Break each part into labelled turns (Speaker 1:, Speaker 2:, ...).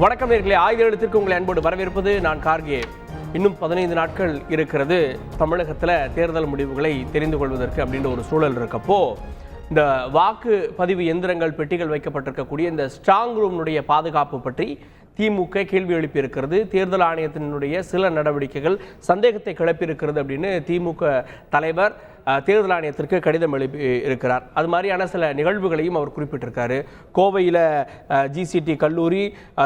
Speaker 1: வணக்கம் நேயர்களே, ஆயுத எழுத்திற்கு உங்களை அன்போடு வரவேற்பது நான் கார்கே. இன்னும் 15 நாட்கள் இருக்கிறது தமிழகத்தில் தேர்தல் முடிவுகளை தெரிந்து கொள்வதற்கு அப்படின்ற ஒரு சூழல் இருக்கப்போ, இந்த வாக்குப்பதிவு எந்திரங்கள் பெட்டிகள் வைக்கப்பட்டிருக்கக்கூடிய இந்த ஸ்ட்ராங் ரூம்னுடைய பாதுகாப்பு பற்றி திமுக கேள்வி எழுப்பியிருக்கிறது. தேர்தல் ஆணையத்தினுடைய சில நடவடிக்கைகள் சந்தேகத்தை கிளப்பியிருக்கிறது அப்படின்னு திமுக தலைவர் தேர்தல் ஆணையத்திற்கு கடிதம் எழுப்பி இருக்கிறார். அது மாதிரியான சில நிகழ்வுகளையும் அவர் குறிப்பிட்டிருக்காரு. கோவையில் ஜிசிடி கல்லூரி,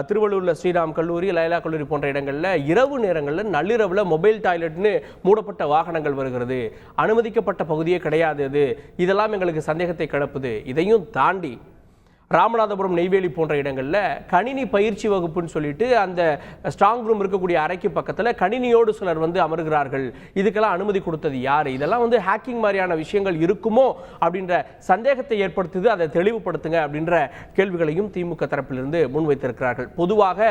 Speaker 1: திருவள்ளூரில் ஸ்ரீராம் கல்லூரி, லயலா கல்லூரி போன்ற இடங்களில் இரவு நேரங்களில் நள்ளிரவில் மொபைல் டாய்லெட்னு மூடப்பட்ட வாகனங்கள் வருகிறது. அனுமதிக்கப்பட்ட பகுதியே கிடையாது. இதெல்லாம் எங்களுக்கு சந்தேகத்தை கிளப்புது. இதையும் தாண்டி ராமநாதபுரம், நெய்வேலி போன்ற இடங்களில் கணினி பயிற்சி வகுப்புன்னு சொல்லிட்டு அந்த ஸ்ட்ராங் ரூம் இருக்கக்கூடிய அறைக்கு பக்கத்தில் கணினியோடு சிலர் அமர்கிறார்கள். இதுக்கெல்லாம் அனுமதி கொடுத்தது யார்? இதெல்லாம் ஹேக்கிங் மாதிரியான விஷயங்கள் இருக்குமோ அப்படின்ற சந்தேகத்தை ஏற்படுத்துது. அதை தெளிவுபடுத்துங்க அப்படின்ற கேள்விகளையும் திமுக தரப்பிலிருந்து முன்வைத்திருக்கிறார்கள். பொதுவாக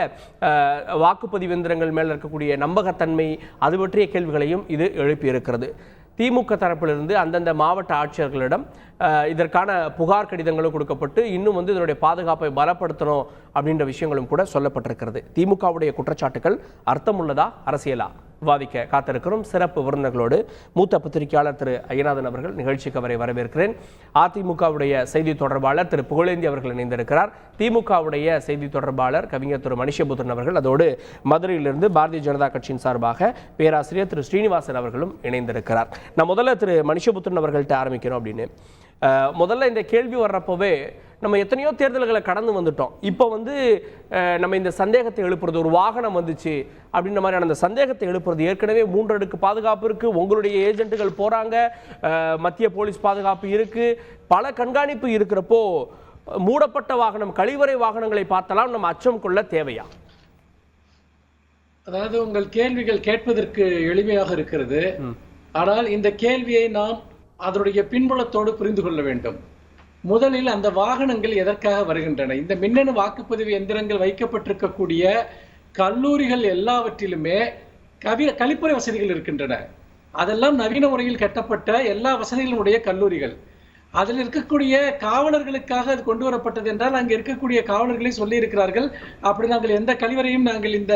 Speaker 1: வாக்குப்பதிவு எந்திரங்கள் மேல் இருக்கக்கூடிய நம்பகத்தன்மை அது பற்றிய கேள்விகளையும் இது எழுப்பியிருக்கிறது. திமுக தரப்பிலிருந்து அந்தந்த மாவட்ட ஆட்சியர்களிடம் இதற்கான புகார் கடிதங்களும் கொடுக்கப்பட்டு இன்னும் இதனுடைய பாதுகாப்பை பலப்படுத்தணும் அப்படின்ற விஷயங்களும் கூட சொல்லப்பட்டிருக்கிறது. திமுகவுடைய குற்றச்சாட்டுகள் அர்த்தமுள்ளதா, அரசியலா? விவாதிக்க காத்திருக்கிறோம். சிறப்பு விருந்தினர்களோடு மூத்த பத்திரிகையாளர் திரு ஐயநாதன் அவர்கள் நிகழ்ச்சிக்கு அவரை வரவேற்கிறேன். அதிமுகவுடைய செய்தி தொடர்பாளர் திரு புகழேந்தி அவர்கள் இணைந்திருக்கிறார். திமுகவுடைய செய்தி தொடர்பாளர் கவிஞர் திரு மணிஷபுத்திரன் அவர்கள், அதோடு மதுரையிலிருந்து பாரதிய ஜனதா கட்சியின் சார்பாக பேராசிரியர் திரு ஸ்ரீனிவாசன் அவர்களும் இணைந்திருக்கிறார். நான் முதல்ல திரு மணிஷபுத்திரன் அவர்கள்ட்ட ஆரம்பிக்கிறோம். அப்படின்னு முதல்ல இந்த கேள்வி வர்றப்போவே நம்ம எத்தனையோ தேர்தல்களை கடந்து வந்துட்டோம். இப்போ நம்ம இந்த சந்தேகத்தை எழுப்புறது, ஒரு வாகனம் வந்துச்சு அப்படின்ற மாதிரியான அந்த சந்தேகத்தை எழுப்புறது, ஏற்கனவே 3 அடுக்கு பாதுகாப்பு இருக்கு, உங்களுடைய ஏஜென்ட்டுகள் போறாங்க, மத்திய போலீஸ் பாதுகாப்பு இருக்கு, பல கண்காணிப்பு இருக்கிறப்போ மூடப்பட்ட வாகனம், கழிவறை வாகனங்களை பார்த்தலாம் நம்ம அச்சம் கொள்ள தேவையா?
Speaker 2: அதாவது உங்கள் கேள்விகள் கேட்பதற்கு எளிமையாக இருக்கிறது. ஆனால் இந்த கேள்வியை நாம் அதனுடைய பின்புலத்தோடு புரிந்து கொள்ள வேண்டும். முதலில் அந்த வாகனங்கள் எதற்காக வருகின்றன? இந்த மின்னணு வாக்குப்பதிவு எந்திரங்கள் வைக்கப்பட்டிருக்கக்கூடிய கல்லூரிகள் எல்லாவற்றிலுமே கழிப்பறை வசதிகள் இருக்கின்றன. அதெல்லாம் நவீன முறையில் கட்டப்பட்ட எல்லா வசதிகளுடைய கல்லூரிகள். அதில் இருக்கக்கூடிய காவலர்களுக்காக அது கொண்டு வரப்பட்டது என்றால் அங்கே இருக்கக்கூடிய காவலர்களை சொல்லி இருக்கிறார்கள், அப்படி நாங்கள் எந்த கழிவறையும், நாங்கள் இந்த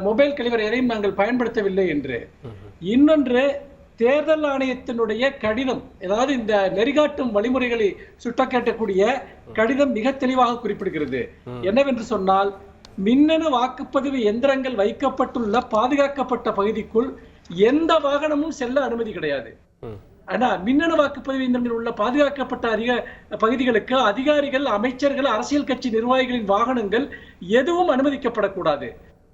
Speaker 2: மொபைல் கழிவறையையும் நாங்கள் பயன்படுத்தவில்லை என்று. இன்னொன்று, தேர்தல் ஆணையத்தினுடைய கடிதம், அதாவது இந்த நெறிகாட்டும் வழிமுறைகளை சுட்டக்காட்டக்கூடிய கடிதம் மிக தெளிவாக குறிப்பிடுகிறது. என்னவென்று சொன்னால், மின்னணு வாக்குப்பதிவு எந்திரங்கள் வைக்கப்பட்டுள்ள பாதுகாக்கப்பட்ட பகுதிக்குள் எந்த வாகனமும் செல்ல அனுமதி கிடையாது. ஆனா மின்னணு வாக்குப்பதிவு எந்திரங்கள் உள்ள பாதுகாக்கப்பட்ட பகுதிகளுக்கு அதிகாரிகள், அமைச்சர்கள், அரசியல் கட்சி நிர்வாகிகளின் வாகனங்கள் எதுவும் அனுமதிக்கப்படக்கூடாது.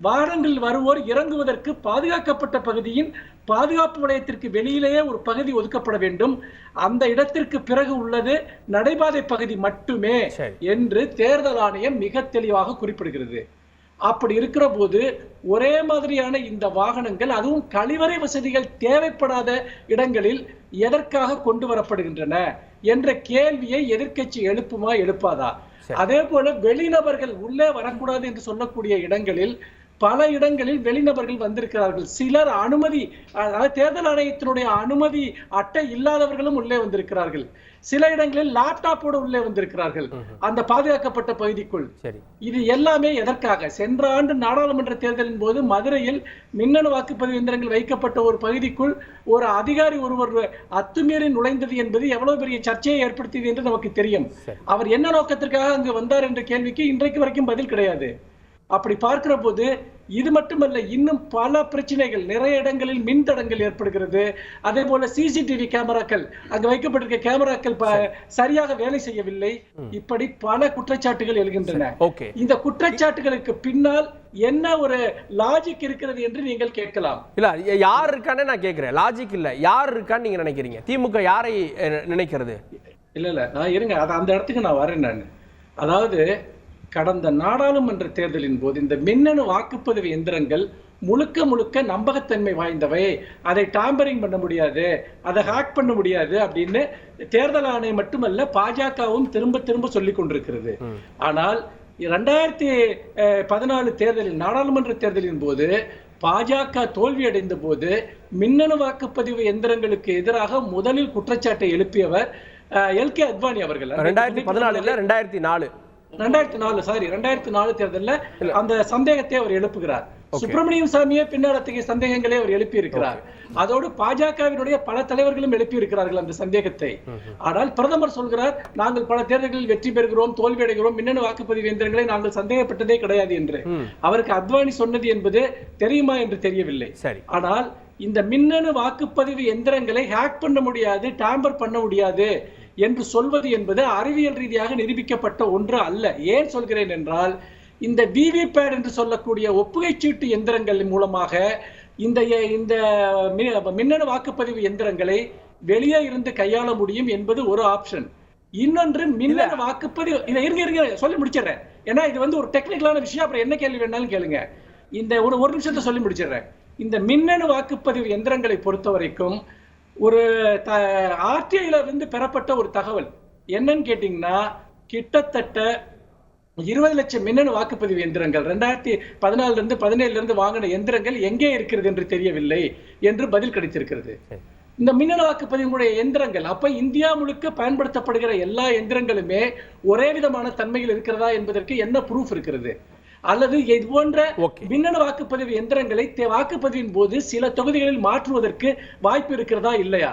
Speaker 2: வாகனங்கள் வருவோர் இறங்குவதற்கு பாதுகாக்கப்பட்ட பகுதியின் பாதுகாப்பு வளையத்திற்கு வெளியிலேயே ஒரு பகுதி ஒதுக்கப்பட வேண்டும். அந்த இடத்திற்கு பிறகு உள்ளது நடைபாதை பகுதி மட்டுமே என்று தேர்தல் ஆணையம் மிக தெளிவாக குறிப்பிடுகிறது. அப்படி இருக்கிற போது ஒரே மாதிரியான இந்த வாகனங்கள், அதுவும் கழிவறை வசதிகள் தேவைப்படாத இடங்களில் எதற்காக கொண்டு வரப்படுகின்றன என்ற கேள்வியை எதிர்க்கட்சி எழுப்புமா, எழுப்பாதா? அதே போல வெளிநபர்கள் உள்ளே வரக்கூடாது என்று சொல்லக்கூடிய இடங்களில் பல இடங்களில் வெளிநபர்கள் வந்திருக்கிறார்கள். சிலர் அனுமதி, அதாவது தேர்தல் ஆணையத்தினுடைய அனுமதி அட்டை இல்லாதவர்களும் உள்ளே வந்திருக்கிறார்கள். சில இடங்களில் லேப்டாப்போடு உள்ளே வந்திருக்கிறார்கள் அந்த பாதுகாக்கப்பட்ட பகுதிக்குள். இது எல்லாமே எதற்காக? சென்ற ஆண்டு நாடாளுமன்ற தேர்தலின் போது மதுரையில் மின்னணு வாக்குப்பதிவு எந்திரங்கள் வைக்கப்பட்ட ஒரு பகுதிக்குள் ஒரு அதிகாரி ஒருவர் அத்துமீறி நுழைந்தது என்பது எவ்வளவு பெரிய சர்ச்சையை ஏற்படுத்தியது என்று நமக்கு தெரியும். அவர் என்ன நோக்கத்திற்காக அங்கு வந்தார் என்ற கேள்விக்கு இன்றைக்கு வரைக்கும் பதில் கிடையாது. அப்படி பார்க்கிற போது இது மட்டுமல்ல, இன்னும் பல பிரச்சனைகள், நிறைய இடங்களில் மின் தடங்கள் ஏற்படுகிறது. அதே போல சிசிடிவி கேமராக்கள், அங்கு வைக்கப்பட்டிருக்க கேமராக்கள் சரியாக வேலை செய்யவில்லை. இப்படி பல குற்றச்சாட்டுகள் எழுகின்றன. இந்த குற்றச்சாட்டுகளுக்கு பின்னால் என்ன ஒரு லாஜிக் இருக்கிறது என்று நீங்கள் கேட்கலாம்.
Speaker 1: இல்ல, யார் இருக்கான்னு நான் கேட்கிறேன். லாஜிக் இல்ல, யார் இருக்கான்னு நீங்க நினைக்கிறீங்க? திமுக யாரை நினைக்கிறது?
Speaker 2: இல்ல, நான் இருங்க, அந்த இடத்துக்கு நான் வரேன். நான் அதாவது கடந்த நாடாளுமன்ற தேர்தலின் போது இந்த மின்னணு வாக்குப்பதிவு எந்திரங்கள் முழுக்க முழுக்க நம்பகத்தன்மை வாய்ந்தவை, அதை டாம்பரிங் பண்ண முடியாது, அதை ஹேக் பண்ண முடியாது அப்படின்னு தேர்தல் ஆணையம் மட்டுமல்ல பாஜகவும் திரும்ப திரும்ப சொல்லிக் கொண்டிருக்கிறது. ஆனால் 2014 தேர்தலில், நாடாளுமன்ற தேர்தலின் போது பாஜக தோல்வி அடைந்த போது மின்னணு வாக்குப்பதிவு எந்திரங்களுக்கு எதிராக முதலில் குற்றச்சாட்டை எழுப்பியவர் எல்கே அத்வானி அவர்கள்.
Speaker 1: 2014 இல்ல 2004
Speaker 2: 2004 தேர்தல்ல அந்த சந்தேகத்தை அவர் எழுப்புகிறார். சுப்பிரமணியம் சாமியே பின்னாலத்துக்கு சந்தேகங்களை அவர் எழுப்பி இருக்கிறார். அதோடு பாஜகவினுடைய பல தலைவர்களும் எழுப்பி இருக்கிறார்கள் அந்த சந்தேகத்தை. ஆனால் பிரதமர் சொல்கிறார், நாங்கள் பல தேர்தல்களில் வெற்றி பெறுகிறோம், தோல்வி அடைகிறோம், மின்னணு வாக்குப்பதிவு இயந்திரங்களை நாங்கள் சந்தேகப்பட்டதே கிடையாது என்று. அவருக்கு அத்வானி சொன்னது என்பது தெரியுமா என்று தெரியவில்லை. ஆனால் இந்த மின்னணு வாக்குப்பதிவு எந்திரங்களை ஹேக் பண்ண முடியாது, டாம்பர் பண்ண முடியாது என்று சொல்வது என்பது அறிவியல் ரீதியாக நிரூபிக்கப்பட்ட ஒன்று அல்ல. ஏன் சொல்கிறேன் என்றால், இந்த விவிபேட் என்று சொல்லக்கூடிய ஒப்புகை சீட்டு எந்திரங்கள் மூலமாக இந்த மின்னணு வாக்குப்பதிவு எந்திரங்களை வெளியே இருந்து கையாள முடியும் என்பது ஒரு ஆப்ஷன். இன்னொன்று மின்னணு வாக்குப்பதிவு, இதை இருங்க சொல்லி முடிச்சிடறேன், ஏன்னா இது வந்து ஒரு டெக்னிக்கலான விஷயம். அப்புறம் என்ன கேள்வி வேணாலும் கேளுங்க. இந்த ஒரு நிமிஷத்தை சொல்லி முடிச்சிடறேன். இந்த மின்னணு வாக்குப்பதிவு எந்திரங்களை பொறுத்த வரைக்கும் ஒரு ஆர்டிஐல இருந்து பெறப்பட்ட ஒரு தகவல் என்னன்னு கேட்டீங்கன்னா, கிட்டத்தட்ட 20 லட்சம் மின்னணு வாக்குப்பதிவு எந்திரங்கள் 2014 17 வாங்கின எந்திரங்கள் எங்கே இருக்கிறது என்று தெரியவில்லை என்று பதில் கிடைத்திருக்கிறது. இந்த மின்னணு வாக்குப்பதிவுடைய எந்திரங்கள் அப்ப இந்தியா முழுக்க பயன்படுத்தப்படுகிற எல்லா எந்திரங்களுமே ஒரே விதமான தன்மையில் இருக்கிறதா என்பதற்கு என்ன ப்ரூஃப் இருக்கிறது? அல்லது இது போன்ற மின்னணு வாக்குப்பதிவு எந்திரங்களை வாக்குப்பதிவின் போது சில தொகுதிகளில் மாற்றுவதற்கு வாய்ப்பு இருக்கிறதா இல்லையா?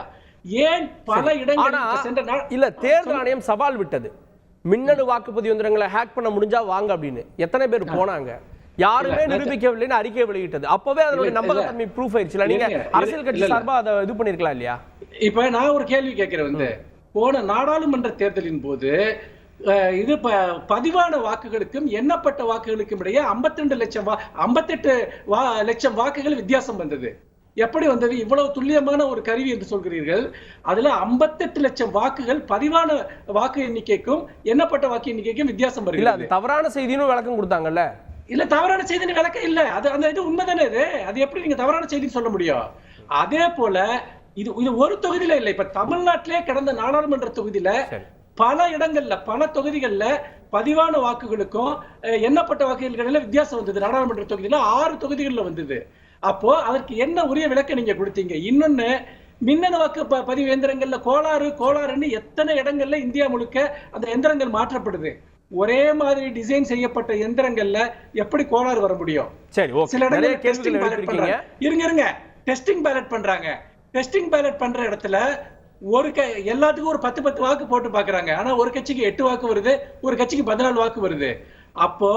Speaker 2: ஏன் பல இடங்களில்
Speaker 1: இல்ல தேர்தல் ஆணையம் சவால் விட்டது, மின்னணு வாக்குப்பதிவு எந்திரங்களை ஹேக் பண்ண முடிஞ்சா வாங்க அப்படின்னு. எத்தனை பேர் போனாங்க? யாருமே நிரூபிக்கவில்லைன்னு அறிக்கை வெளியிட்டது. அப்பவே அதனுடைய நம்பகத்தன்மை ப்ரூஃப் ஆயிடுச்சுல. நீங்க அரசியல் கட்சி சார்பா அதை இது பண்ணிருக்கலாம் இல்லையா?
Speaker 2: இப்ப நான் ஒரு கேள்வி கேட்கிறேன். வந்து போன நாடாளுமன்ற தேர்தலின் போது இது பதிவான வாக்குகளுக்கும் எண்ணப்பட்ட வாக்குகளுக்கும் இடையே 58 லட்சம் வாக்குகள் வித்தியாசம் வந்தது. எப்படி வந்தது? இவ்வளவு துல்லியமான ஒரு கருவி என்று சொல்கிறீர்கள். அதுல 58 லட்சம் வாக்குகள் பதிவான வாக்கு எண்ணிக்கைக்கும் எண்ணப்பட்ட வாக்கு எண்ணிக்கைக்கும் வித்தியாசம் வருகிறது.
Speaker 1: தவறான செய்தின்னு விளக்கம் கொடுத்தாங்கல்ல?
Speaker 2: இல்ல, தவறான செய்தின்னு விளக்கம் இல்ல. அது அந்த இது உண்மைதானே. அது எப்படி நீங்க தவறான செய்தின்னு சொல்ல முடியும்? அதே போல இது ஒரு தொகுதியில இல்ல, இப்ப தமிழ்நாட்டிலே கடந்த நாடாளுமன்ற தொகுதியில பல இடங்கள்ல பல தொகுதிகள்ல பதிவான வாக்குகளுக்கும் எண்ணப்பட்ட வாக்குகளில் வித்தியாசம் வந்தது. நாடாளுமன்ற தொகுதியில 6 தொகுதிகள்ல வந்தது. அப்போ அதற்கு என்ன உரிய விளக்கம் நீங்க கொடுத்தீங்க? இன்னொன்னு, மின்னணு வாக்கு பதிவு எந்திரங்கள்ல கோளாறுன்னு எத்தனை இடங்கள்ல இந்தியா முழுக்க அந்த எந்திரங்கள் மாற்றப்படுது. ஒரே மாதிரி டிசைன் செய்யப்பட்ட எந்திரங்கள்ல எப்படி கோளாறு வர முடியும்? சில இடங்கள்ல டெஸ்டிங் பேலட் பண்றாங்க. இருங்க டெஸ்டிங் பேலட் பண்றாங்க. டெஸ்டிங் பேலட் பண்ற இடத்துல எல்லாத்துக்கும் ஒரு 10 வாக்கு போட்டு பாக்குறாங்க. ஆனா ஒரு கட்சிக்கு 8 வாக்கு வருது, ஒரு கட்சிக்கு 14 வாக்கு வருது. அப்போ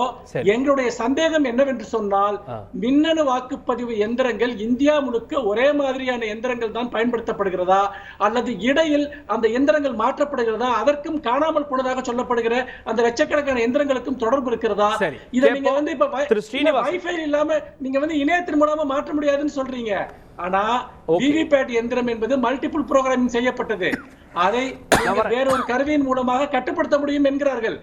Speaker 2: எங்களுடைய சந்தேகம் என்னவென்று சொன்னால், மின்னணு வாக்குப்பதிவு எந்திரங்கள் இந்தியா முழுக்க ஒரே மாதிரியான எந்திரங்கள் தான் பயன்படுத்தப்படுகிறதா, அல்லது இடையில் அந்த எந்திரங்கள் மாற்றப்படுகிறதா, அதற்கும் காணாமல் போனதாக சொல்லப்படுகிற அந்த லட்சக்கணக்கான எந்திரங்களுக்கும் தொடர்பு இருக்கிறதா? இதை நீங்க வந்து இப்ப வைஃபை இல்லாம நீங்க வந்து இணையத்தின் மூலமா மாற்ற முடியாதுன்னு சொல்றீங்க. ஆனா விவிபேட் எந்திரம் என்பது மல்டிபிள் புரோகிராமிங் செய்யப்பட்டது. அதை வேறொரு கருவியின் மூலமாக கட்டுப்படுத்த முடியும் என்கிறார்கள்.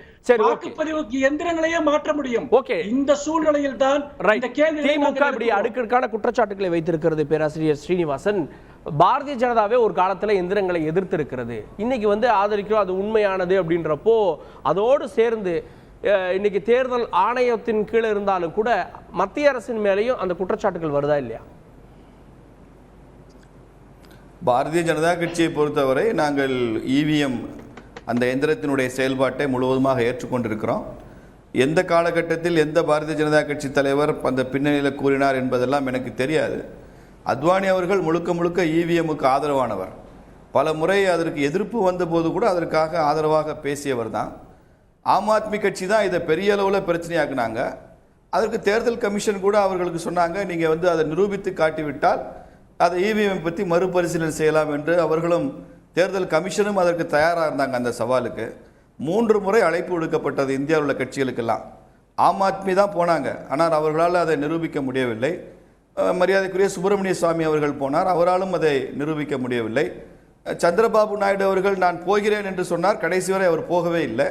Speaker 2: வாக்குப்பதிவு எந்திரங்களையே மாற்ற முடியும். இந்த சூழ்நிலையில் தான் இந்த கேள்வி.
Speaker 1: திமுக இப்படி அடுக்கடுக்கான குற்றச்சாட்டுகளை வைத்திருக்கிறது. பேராசிரியர் ஸ்ரீனிவாசன், பாரதிய ஜனதாவே ஒரு காலத்துல எந்திரங்களை எதிர்த்து இருக்கிறது, இன்னைக்கு வந்து ஆதரிக்கிறோம், அது உண்மையானது அப்படின்றப்போ அதோடு சேர்ந்து இன்னைக்கு தேர்தல் ஆணையத்தின் கீழே இருந்தாலும் கூட மத்திய அரசின் மேலேயும் அந்த குற்றச்சாட்டுகள் வருதா இல்லையா?
Speaker 3: பாரதிய ஜனதா கட்சியை பொறுத்தவரை நாங்கள் இவிஎம் அந்த எந்திரத்தினுடைய செயல்பாட்டை முழுவதுமாக ஏற்றுக்கொண்டிருக்கிறோம். எந்த காலகட்டத்தில் எந்த பாரதிய ஜனதா கட்சி தலைவர் அந்த பின்னணியில் கூறினார் என்பதெல்லாம் எனக்கு தெரியாது. அத்வானி அவர்கள் முழுக்க இவிஎம்முக்கு ஆதரவானவர். பல முறை அதற்கு எதிர்ப்பு வந்தபோது கூட அதற்காக ஆதரவாக பேசியவர் தான். ஆம் ஆத்மி கட்சி தான் இதை பெரிய அளவில் பிரச்சனையாக்குனாங்க. அதற்கு தேர்தல் கமிஷன் கூட அவர்களுக்கு சொன்னாங்க, நீங்கள் வந்து அதை நிரூபித்து காட்டிவிட்டால் அதை இவிஎம் பற்றி மறுபரிசீலனை செய்யலாம் என்று அவர்களும் தேர்தல் கமிஷனும் அதற்கு தயாராக இருந்தாங்க. அந்த சவாலுக்கு 3 முறை அழைப்பு விடுக்கப்பட்டது இந்தியாவில் உள்ள கட்சிகளுக்கெல்லாம். ஆம் ஆத்மி தான் போனாங்க, ஆனால் அவர்களால் அதை நிரூபிக்க முடியவில்லை. மரியாதைக்குரிய சுப்பிரமணிய சுவாமி அவர்கள் போனார், அவராலும் அதை நிரூபிக்க முடியவில்லை. சந்திரபாபு நாயுடு அவர்கள் நான் போகிறேன் என்று சொன்னார், கடைசி வரை அவர் போகவே இல்லை.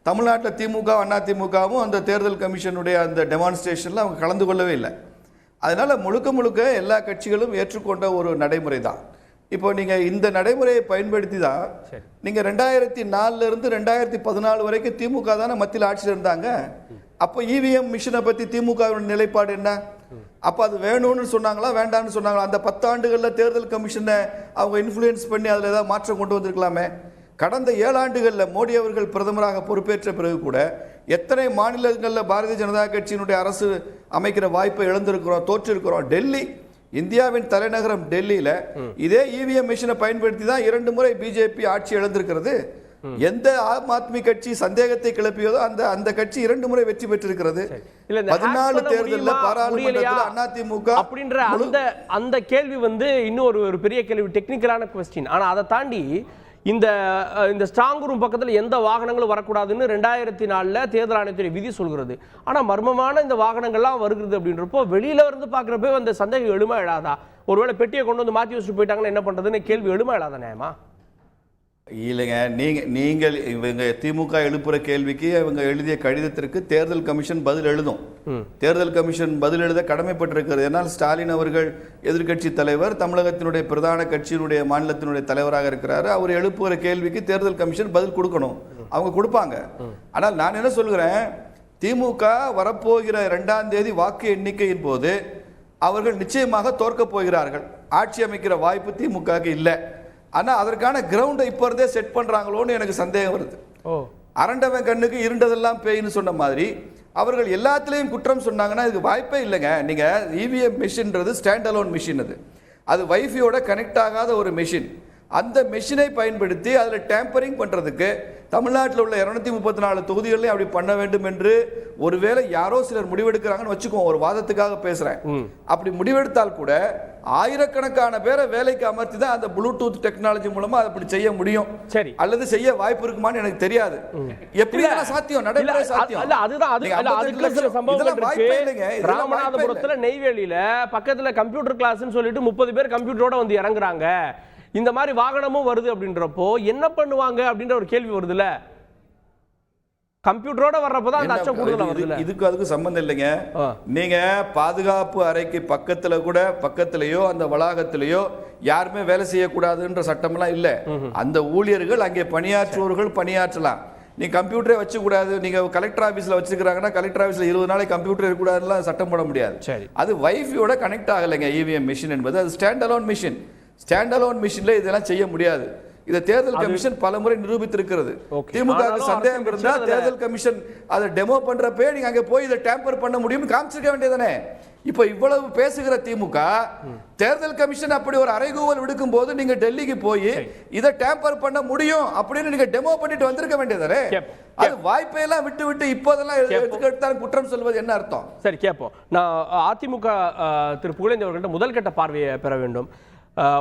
Speaker 3: தமிழ்நாட்டில் திமுக அதிமுகவும் அந்த தேர்தல் கமிஷனுடைய அந்த டெமான்ஸ்ட்ரேஷனில் அவங்க கலந்து கொள்ளவே இல்லை. அதனால் முழுக்க எல்லா கட்சிகளும் ஏற்றுக்கொண்ட ஒரு நடைமுறை தான். இப்போ நீங்கள் இந்த நடைமுறையை பயன்படுத்தி தான் நீங்கள் 2004 2014 வரைக்கும் திமுக தானே மத்தியில் ஆட்சியில் இருந்தாங்க. அப்போ இவிஎம் மிஷினை பற்றி திமுகவின் நிலைப்பாடு என்ன? அப்போ அது வேணும்னு சொன்னாங்களா வேண்டாம்னு சொன்னாங்களா? அந்த 10 ஆண்டுகளில் தேர்தல் கமிஷனை அவங்க இன்ஃப்ளூயன்ஸ் பண்ணி அதில் ஏதாவது மாற்றம் கொண்டு வந்திருக்கலாமே. கடந்த 7 ஆண்டுகளில் மோடி அவர்கள் பிரதமராக பொறுப்பேற்ற பிறகு கூட எத்தனை மாநிலங்களில் பாரதிய ஜனதா கட்சியினுடைய அரசு அமைக்கிற வாய்ப்பை இழந்திருக்கிறோம், தோற்றிருக்கிறோம். டெல்லி, இந்தியாவின் தலைநகரம் டெல்லியில இதே இவிஎம் மிஷினை பயன்படுத்தி தான் 2 முறை பிஜேபி ஆட்சி இழந்திருக்கிறது. எந்த ஆம் ஆத்மி கட்சி சந்தேகத்தை கிளப்பியதோ அந்த கட்சி 2 முறை வெற்றி பெற்றிருக்கிறது. 14 தேர்தலில் பாராளுமன்றத்தில் அதிமுக
Speaker 1: அப்படின்ற அந்த கேள்வி வந்து இன்னும் ஒரு பெரிய கேள்வி, டெக்னிக்கலான கொஸ்டின். ஆனா அதை தாண்டி இந்த ஸ்ட்ராங் ரூம் பக்கத்தில் எந்த வாகனங்களும் வரக்கூடாதுன்னு 2004 தேர்தல் ஆணையத்துறை விதி சொல்கிறது. ஆனா மர்மமான இந்த வாகனங்கள்லாம் வருகிறது அப்படின்றப்போ வெளியில இருந்து பார்க்குறப்போ அந்த சந்தேகம் எழுமா எழாதா? ஒருவேளை பெட்டியை கொண்டு வந்து மாற்றி வச்சுட்டு போயிட்டாங்கன்னா என்ன பண்றதுன்னு கேள்வி எழுமா எழாதா? நியாயமா
Speaker 3: இல்லைங்க. நீங்கள் இவங்க திமுக எழுப்புற கேள்விக்கு இவங்க எழுதிய கடிதத்திற்கு தேர்தல் கமிஷன் பதில் எழுதும். தேர்தல் கமிஷன் பதில் எழுத கடமைப்பட்டிருக்கிறது. ஏன்னால் ஸ்டாலின் அவர்கள் எதிர்க்கட்சி தலைவர், தமிழகத்தினுடைய பிரதான கட்சியினுடைய மாநிலத்தினுடைய தலைவராக இருக்கிறாரு. அவர் எழுப்புகிற கேள்விக்கு தேர்தல் கமிஷன் பதில் கொடுக்கணும். அவங்க கொடுப்பாங்க. ஆனால் நான் என்ன சொல்கிறேன், திமுக வரப்போகிற 2ஆம் தேதி வாக்கு எண்ணிக்கையின் போது அவர்கள் நிச்சயமாக தோற்க போகிறார்கள். ஆட்சி அமைக்கிற வாய்ப்பு திமுகவுக்கு இல்லை. ஆனா அதற்கான கிரவுண்டை இப்போ இருந்தே செட் பண்றாங்களோன்னு எனக்கு சந்தேகம் வருது. அரண்டவன் கண்ணுக்கு இருண்டதெல்லாம் பேய்னு சொன்ன மாதிரி அவர்கள் எல்லாத்திலையும் குற்றம் சொன்னாங்கன்னா இதுக்கு வாய்ப்பே இல்லைங்க. நீங்க இவிஎம் மிஷின்றது ஸ்டாண்ட் அலோன் மிஷின், அது வைஃபையோட கனெக்ட் ஆகாத ஒரு மிஷின். அந்த மிஷினை பயன்படுத்தி அதில் டேம்பரிங் பண்றதுக்கு தமிழ்நாட்டில் உள்ள 234 தொகுதிகளையும் அப்படி பண்ண வேண்டும் என்று ஒருவேளை யாரோ சிலர் முடிவெடுக்கிறாங்கன்னு வச்சுக்கோங்க, ஒரு வாதத்துக்காக பேசுறேன். அப்படி முடிவெடுத்தால் கூட ஆயிரக்கணக்கான பேரை வேலைக்கு அமர்த்தி தான் அந்த ப்ளூடூத் டெக்னாலஜி மூலமா அப்படி செய்ய முடியும். சரி, அல்லது செய்ய வாய்ப்பு இருக்குமான்னு எனக்கு தெரியாது. எப்படி சாத்தியம், நடைமுறை சாத்தியம்?
Speaker 1: ராமநாதபுரத்துல நெய்வேலியில பக்கத்துல கம்ப்யூட்டர் கிளாஸ்னு சொல்லிட்டு 30 பேர் கம்ப்யூட்டரோட வந்து இறங்குறாங்க. இந்த மாதிரி வாகனமும் வருது அப்படின்றப்போ என்ன பண்ணுவாங்க அப்படின்ற ஒரு கேள்வி வருதுல. கம்ப்யூட்டரோட வர்றப்பதான் அந்த அச்சம் கூடுதலா வருதுல.
Speaker 3: இதுக்கு அதுக்கு சம்பந்தம் இல்லைங்க. நீங்க பாதுகாப்பு அறைக்கு பக்கத்திலேயோ அந்த வளாகத்திலேயோ யாருமே வேலை செய்யக்கூடாதுன்ற சட்டம்லாம் இல்லை. அந்த ஊழியர்கள் அங்கே பணியாற்றுவர்கள் பணியாற்றலாம். நீ கம்ப்யூட்டரே வச்சு கூடாது, நீங்க கலெக்டர் ஆபீஸ்ல வச்சிருக்காங்கன்னா கலெக்டர் ஆபீஸ்ல 20 நாளைக்கு கம்ப்யூட்டர் இருக்கக்கூடாதுலாம் சட்டம் போட முடியாது. அது வைஃபையோட கனெக்ட் ஆகலைங்க. இவிஎம் மிஷின் என்பது அது stand alone machine. Stand alone மிஷின்ல இதெல்லாம் செய்ய முடியாது. இதை தேர்தல் கமிஷன் பலமுறை நிரூபித்திருக்கிறது. திமுக சந்தேகம் இருந்தா தேர்தல் கமிஷன் அதை டெமோ பண்றப்பே நீங்க அங்க போய் இதை டேம்பர் பண்ண முடியும்னு காமிச்சிருக்க வேண்டியதானே. இப்ப இவ்வளவு பேசுகிற திமுக தேர்தல் கமிஷன் அப்படி ஒரு அறைகூவல் விடுக்கும் போது நீங்க டெல்லிக்கு போய் இதை டேம்பர் பண்ண முடியும் அப்படின்னு நீங்க டெமோ பண்ணிட்டு வந்திருக்க வேண்டியதானே. அது வாய்ப்பையெல்லாம் விட்டு இப்போதெல்லாம் எடுத்துக்கிட்டாலும் குற்றம் சொல்வது என்ன அர்த்தம்?
Speaker 1: சரி, கேட்போம். நான் அதிமுக திரு புகழேந்தி அவர்கள்ட்ட முதல் கட்ட பார்வையை பெற வேண்டும்.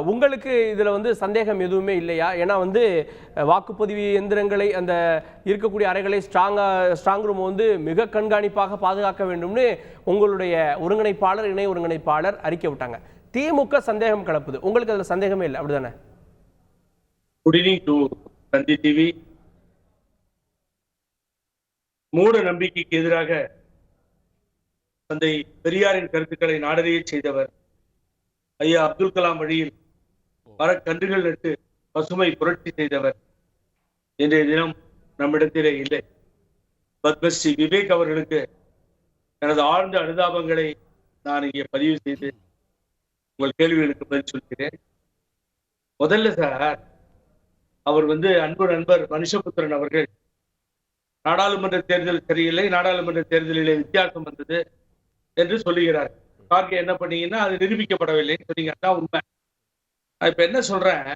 Speaker 1: உங்களுக்கு இதில் வந்து சந்தேகம் எதுவுமே இல்லையா? ஏன்னா வந்து வாக்குப்பதிவு எந்திரங்களை அந்த இருக்கக்கூடிய அறைகளை ஸ்ட்ராங் ரூம் வந்து மிக கண்காணிப்பாக பாதுகாக்க வேண்டும்னு உங்களுடைய ஒருங்கிணைப்பாளர், இணை ஒருங்கிணைப்பாளர் அறிக்கை விட்டாங்க. திமுக சந்தேகம் கலப்புது, உங்களுக்கு அதில் சந்தேகமே இல்லை, அப்படிதானே?
Speaker 4: Good evening to Thanthi TV. மூட நம்பிக்கைக்கு எதிராக தந்தை பெரியாரின் கருத்துக்களை நாடறிய செய்தவர் ஐயா அப்துல் கலாம் வழியில் மரக்கன்றுகள் நட்டு பசுமை புரட்சி செய்தவர் இன்றைய தினம் நம்மிடத்திலே இல்லை. பத்மஸ்ரீ விவேக் அவர்களுக்கு எனது ஆழ்ந்த அனுதாபங்களை நான் இங்கே பதிவு செய்து உங்கள் கேள்விகளுக்கு பதில் சொல்கிறேன். முதல்ல சார், அவர் அன்பு நண்பர் மனுஷபுத்திரன் அவர்கள் நாடாளுமன்ற தேர்தல் சரியில்லை, நாடாளுமன்ற தேர்தலிலே வித்தியாசம் வந்தது என்று சொல்லுகிறார். கார்கே என்ன பண்ணீங்கன்னா அது நிரூபிக்கப்படவில்லைன்னு சொன்னீங்க. அதான் உண்மை. இப்ப என்ன சொல்றேன்,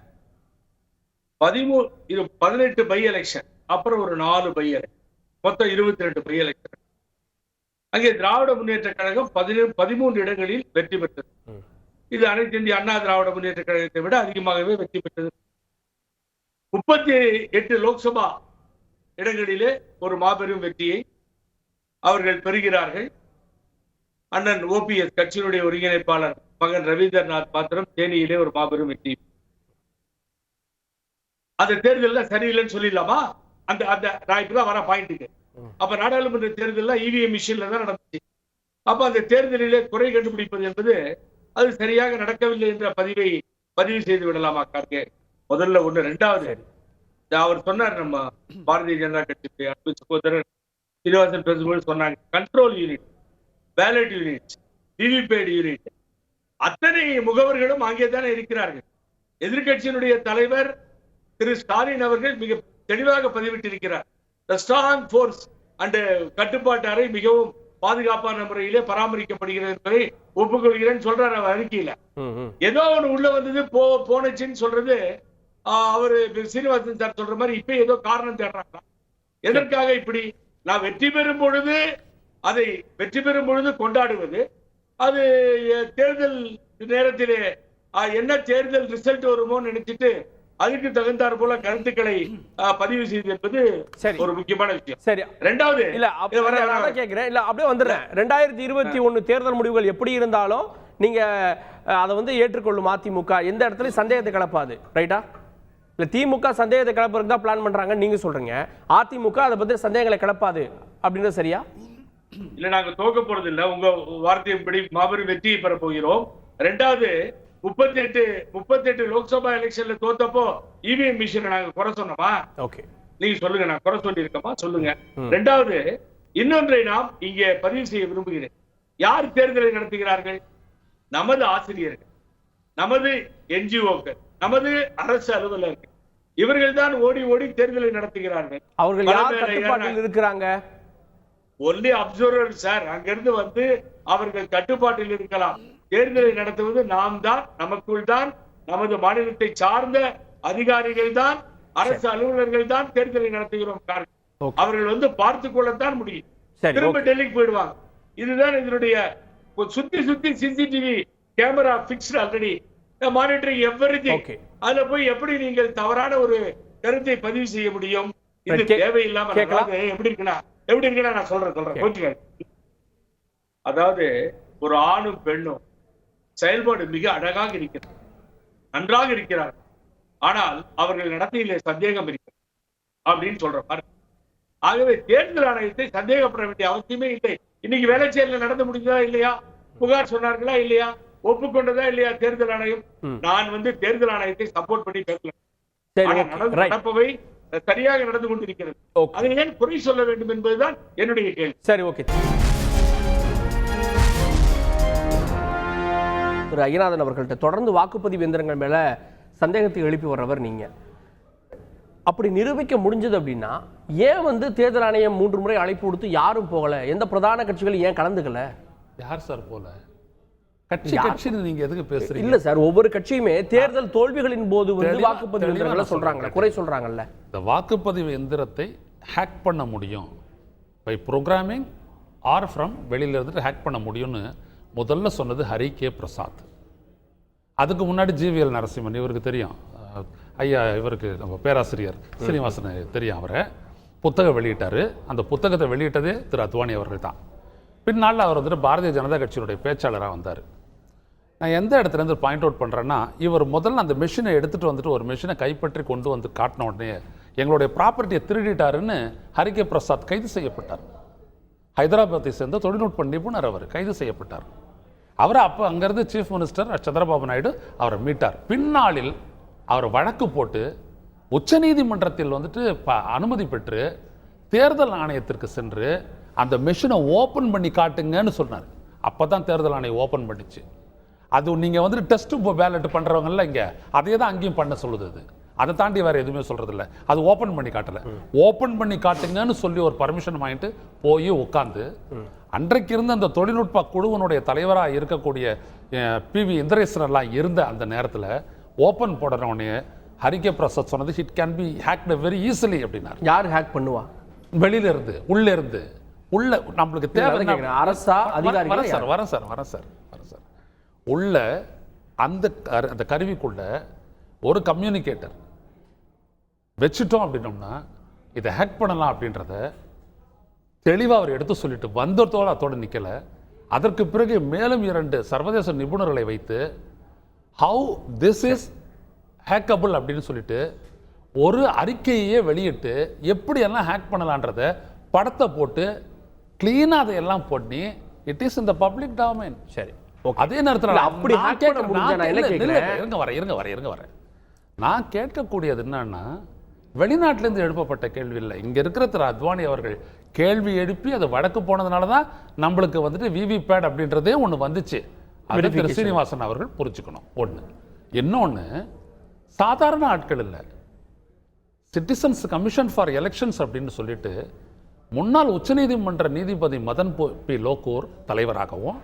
Speaker 4: 18 பை எலெக்ஷன், அப்புறம் ஒரு 4 பை எலெக்ஷன், மொத்தம் 22 பை எலெக்ஷன். அங்கே திராவிட முன்னேற்ற கழகம் 13 இடங்களில் வெற்றி பெற்றது. இது அனைத்து இந்திய அண்ணா திராவிட முன்னேற்ற கழகத்தை விட அதிகமாகவே வெற்றி பெற்றது. 38 லோக்சபா இடங்களிலே ஒரு மாபெரும் வெற்றியை அவர்கள் பெறுகிறார்கள். அண்ணன் ஓபிஎஸ் கட்சியினுடைய ஒருங்கிணைப்பாளர் மகன் ரவீந்திரநாத் பாத்திரம் தேனியிலே ஒரு மாபெரும் வெற்றி. அந்த தேர்தலில் சரியில்லைன்னு சொல்லிடலாமா? நான் இப்பதான் வர பாயிண்ட்டுக்கு. அப்ப நாடாளுமன்ற தேர்தலில் இவிஎம் மிஷின்ல தான் நடந்துச்சு. அப்ப அந்த தேர்தலிலே குறை கண்டுபிடிப்பது என்பது அது சரியாக நடக்கவில்லை என்ற பதிவு செய்து விடலாமா கார்கே? முதல்ல ஒண்ணு. ரெண்டாவது, அவர் சொன்னார், நம்ம பாரதிய ஜனதா கட்சியுடைய அன்பு சகோதரர் சீனிவாசன் பேசும்போது சொன்னாங்க, control unit, ballot unit, VVPAT unit, அத்தனை முகவர்களும் அங்கேதானே இருக்கிறார்கள். எதிர்கட்சியினுடைய தலைவர் திரு ஸ்டாலின் அவர்கள் மிக தெளிவாக பதிவிட்டிருக்கிறார். The strong force அந்த கட்டுப்பாட்டு அறை மிகவும் பாதுகாப்பான முறையிலே பராமரிக்கப்படுகிறது என்பதை ஒப்புக்கொள்கிறேன்னு சொல்றாரு அவர் அறிக்கையில. ஏதோ ஒண்ணு உள்ள வந்தது போனச்சுன்னு சொல்றது அவரு சீனிவாசன் சார் சொல்ற மாதிரி இப்ப ஏதோ காரணம் தேடுறாங்க. எதற்காக இப்படி? நான் வெற்றி பெறும் பொழுது கொண்டாடுவது, அது தேர்தல் நேரத்திலே என்ன தேர்தல் ரிசல்ட் வருமோன்னு நினைச்சிட்டு அதுக்கு தகுந்தாற் போல கருத்துக்களை பதிவு செய்து என்பது ஒரு முக்கியமான விஷயம்.
Speaker 1: சரி, ரெண்டாவது கேட்கிறேன், இல்ல அப்படியே வந்துடுறேன். 2021 தேர்தல் முடிவுகள் எப்படி இருந்தாலும் நீங்க அதை வந்து ஏற்றுக்கொள்ளும் அதிமுக, எந்த இடத்துலயும் சந்தேகத்தை கிளப்பாது, ரைட்டா? இல்ல திமுக சந்தேகத்தை கிளப்புறதுக்கு தான் பிளான் பண்றாங்க நீங்க சொல்றீங்க, அதிமுக அதை பத்தி சந்தேகங்களை கிளப்பாது அப்படின்றது சரியா?
Speaker 4: இல்ல, நாங்க தோக்க போறது இல்ல, உங்க வார்த்தையின்படி மாபெரும் வெற்றியை பெற போகிறோம். ரெண்டாவது 38 லோக்சபா எலெக்ஷன்ல தோத்தப்போ இவிஎம் மிஷினை நாங்க குறை சொன்னோமா?
Speaker 1: ஓகே,
Speaker 4: நீங்க சொல்லுங்க, நான் குறை சொல்லி இருக்கமா சொல்லுங்க. ரெண்டாவது, இன்னொன்றை நாம் இங்கே பதிவு செய்ய விரும்புகிறேன். யார் தேர்தலை நடத்துகிறார்கள்? நமது ஆசிரியர்கள், நமது என்ஜிஓக்கள், நமது அரசு அலுவலர்கள், இவர்கள் தான் ஓடி ஓடி தேர்தலை நடத்துகிறார்கள்.
Speaker 1: அவர்கள் யார் கட்டுப்பாட்டில் இருக்கிறாங்க?
Speaker 4: Only observer sir. அங்கிருந்து வந்து அவர்கள் கட்டுப்பாட்டில் இருக்கலாம். தேர்தலை நடத்துவது நாம் தான், நமக்குள் தான், நமது மாநிலத்தை சார்ந்த அதிகாரிகள் தான், அரசு அலுவலர்கள் தான் தேர்தலை நடத்துகிறோம். அவர்கள் வந்து பார்த்துக் கொள்ளத்தான் முடியும். திரும்ப டெல்லிக்கு போயிடுவாங்க. இதுதான் இதனுடைய சுத்தி சுத்தி CCTV camera fixed already monitoring everything. அதுல போய் எப்படி நீங்கள் தவறான ஒரு கருத்தை பதிவு செய்ய முடியும்? இது தேவையில்லாம. எப்படி இருக்குன்னா நான் சொல்றேன். அதாவது ஒரு ஆணும் பெண்ணும் செயல்பாடு மிக அழகாக இருக்கிறது, நன்றாக இருக்கிறார், ஆனால் அவர்கள் நடத்தையிலே சந்தேகம் இருக்கிறது அப்படின்னு சொல்ற மாதிரி. ஆகவே தேர்தல் ஆணையத்தை சந்தேகப்பட வேண்டிய அவசியமே இல்லை. இன்னைக்கு வேளச்சேரியில் நடந்து முடிஞ்சதா இல்லையா? புகார் சொன்னார்களா இல்லையா? ஒப்புக்கொண்டதா இல்லையா தேர்தல் ஆணையம்? நான் வந்து தேர்தல் ஆணையத்தை சப்போர்ட் பண்ணி பேசல. நடப்பவை சரியாக நடந்து கொண்டிருக்கிறது. அதை ஏன் குறை சொல்ல வேண்டும் என்பதுதான் என்னுடைய கேள்வி.
Speaker 1: சரி, ஓகே. திரு ஐயநாதன் அவர்கள்ட்ட தொடர்ந்து வாக்குப்பதிவு எந்திரங்கள் மேல சந்தேகத்தை எழுப்பி வர்றவர் நீங்க. அப்படி நிரூபிக்க முடிஞ்சது அப்படின்னா ஏன் வந்து தேர்தல் ஆணையம் 3 முறை அழைப்பு கொடுத்து யாரும் போகல? எந்த பிரதான கட்சிகளும் ஏன் கலந்துக்கல?
Speaker 5: யார் சார் போல? கட்சி நீங்க எதுக்கு பேசுறீங்க?
Speaker 1: இல்ல சார், ஒவ்வொரு கட்சியுமே தேர்தல் தோல்விகளின் போது வந்து வாக்குப்பதிவு எந்திரங்களை சொல்றாங்கல்ல, குறை சொல்றாங்கல்ல.
Speaker 5: இந்த வாக்குப்பதிவு எந்திரத்தை ஹேக் பண்ண முடியும் பை ப்ரோக்ராமிங் ஆர் ஃப்ரம் வெளியில இருந்துட்டு ஹேக் பண்ண முடியும்னு முதல்ல சொன்னது ஹரி கே பிரசாத். அதுக்கு முன்னாடி ஜிவிஎல் நரசிம்மன், இவருக்கு தெரியும் ஐயா, இவருக்கு நம்ம பேராசிரியர் சீனிவாசன் தெரியும், அவரை புத்தகம் வெளியிட்டாரு. அந்த புத்தகத்தை வெளியிட்டதே திரு அத்வானி அவர்கள் தான். பின்னால் அவர் வந்துட்டு பாரதிய ஜனதா கட்சியினுடைய பேச்சாளராக வந்தார். நான் எந்த இடத்துலேருந்து பாயிண்ட் அவுட் பண்ணுறேன்னா, இவர் முதல்ல அந்த மிஷினை எடுத்துகிட்டு வந்துட்டு ஒரு மிஷினை கைப்பற்றி கொண்டு வந்து காட்டின உடனே எங்களுடைய ப்ராப்பர்ட்டியை திருடிட்டாருன்னு ஹரி கே பிரசாத் கைது செய்யப்பட்டார். ஹைதராபாத்தை சேர்ந்த தொழில்நுட்ப நிபுணர் அவர் கைது செய்யப்பட்டார். அவர் அப்போ அங்கேருந்து சீஃப் மினிஸ்டர் சந்திரபாபு நாயுடு அவரை மீட்டார். பின்னாளில் அவர் வழக்கு போட்டு உச்சநீதிமன்றத்தில் வந்துட்டு அனுமதி பெற்று தேர்தல் ஆணையத்திற்கு சென்று அந்த மிஷினை ஓப்பன் பண்ணி காட்டுங்கன்னு சொன்னார். அப்போ தான் தேர்தல் ஆணையம் ஓப்பன் பண்ணிச்சு. அது நீங்கள் வந்துட்டு டெஸ்ட் பேலட் பண்ணுறவங்கல்ல இங்கே, அதே தான் அங்கேயும் பண்ண சொல்லுது. அது அதை தாண்டி வேறு எதுவுமே சொல்கிறது இல்லை. அது ஓப்பன் பண்ணி காட்டலை. ஓப்பன் பண்ணி காட்டுங்கன்னு சொல்லி ஒரு பர்மிஷன் வாங்கிட்டு போய் உட்காந்து அன்றைக்கு இருந்த அந்த தொழில்நுட்ப குழுவனுடைய தலைவராக இருக்கக்கூடிய PV இந்திரேசனெல்லாம் இருந்த அந்த நேரத்தில் ஓப்பன் போடுறவனே ஹரி கே பிரசாத் சொன்னது it can be hacked very easily அப்படின்னாரு.
Speaker 1: யார் ஹேக் பண்ணுவா? வெளியில
Speaker 5: இருந்து உள்ளே இருந்து உள்ள நம்மளுக்கு தேவை
Speaker 1: அரசா அதிகாரிகள்
Speaker 5: வரேன் சார் உள்ள அந்த கருவிக்குள்ள ஒரு கம்யூனிகேட்டர் வச்சுட்டோம் அப்படின்னோம்னா இதை ஹேக் பண்ணலாம் அப்படின்றத தெளிவாக அவர் எடுத்து சொல்லிட்டு வந்ததோடு அதோடு நிற்கலை. அதற்கு பிறகு மேலும் 2 சர்வதேச நிபுணர்களை வைத்து ஹவு திஸ் இஸ் ஹேக்கபிள் அப்படின்னு சொல்லிட்டு ஒரு அறிக்கையே வெளியிட்டு எப்படியெல்லாம் ஹேக் பண்ணலான்றத படத்தை போட்டு கிளீனாக அதையெல்லாம் பண்ணி it is in the public domain.
Speaker 1: சரி,
Speaker 5: அதே நேரத்தில்
Speaker 1: அப்படி
Speaker 5: இருங்க வரேன். நான் கேட்கக்கூடியது என்னன்னா, வெளிநாட்டிலேருந்து எழுப்பப்பட்ட கேள்வி இல்லை. இங்கே இருக்கிற திரு அத்வானி அவர்கள் கேள்வி எழுப்பி அது வழக்கு போனதுனால தான் நம்மளுக்கு வந்துட்டு விவிபேட் அப்படின்றதே ஒன்று வந்துச்சு. அது திரு சீனிவாசன் அவர்கள் புரிஞ்சுக்கணும். ஒன்று. இன்னொன்று, சாதாரண ஆட்கள் இல்லை, சிட்டிசன்ஸ் கமிஷன் ஃபார் எலெக்ஷன்ஸ் அப்படின்னு சொல்லிட்டு முன்னாள் உச்சநீதிமன்ற நீதிபதி மதன் பி லோக்கூர் தலைவராகவும்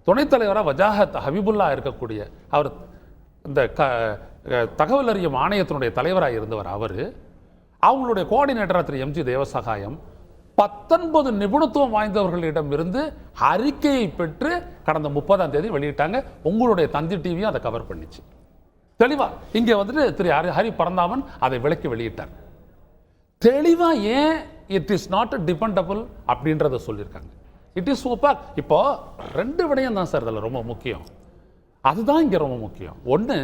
Speaker 5: துணைத் தலைவராக வஜாஹத் ஹபீபுல்லா இருக்கக்கூடிய அவர் இந்த தகவல் அறியும் ஆணையத்தினுடைய தலைவராக இருந்தவர் அவர். அவங்களுடைய கோஆர்டினேட்டராக திரு எம்ஜி தேவசகாயம் 19 நிபுணத்துவம் வாய்ந்தவர்களிடம் இருந்து அறிக்கையை பெற்று கடந்த 30ஆம் தேதி வெளியிட்டாங்க. உங்களுடைய தந்தி டிவியும் அதை கவர் பண்ணிச்சு தெளிவா. இங்கே வந்துட்டு திரு ஹரி பரந்தாமன் அதை விளக்கி வெளியிட்டார் தெளிவா. ஏன் இட் இஸ் நாட் டிபெண்டபிள் அப்படின்றத சொல்லியிருக்காங்க. It is opaque. இப்போ 2 விடயம் தான் சார் இதில் ரொம்ப முக்கியம். அதுதான் இங்கே ரொம்ப முக்கியம். ஒன்று,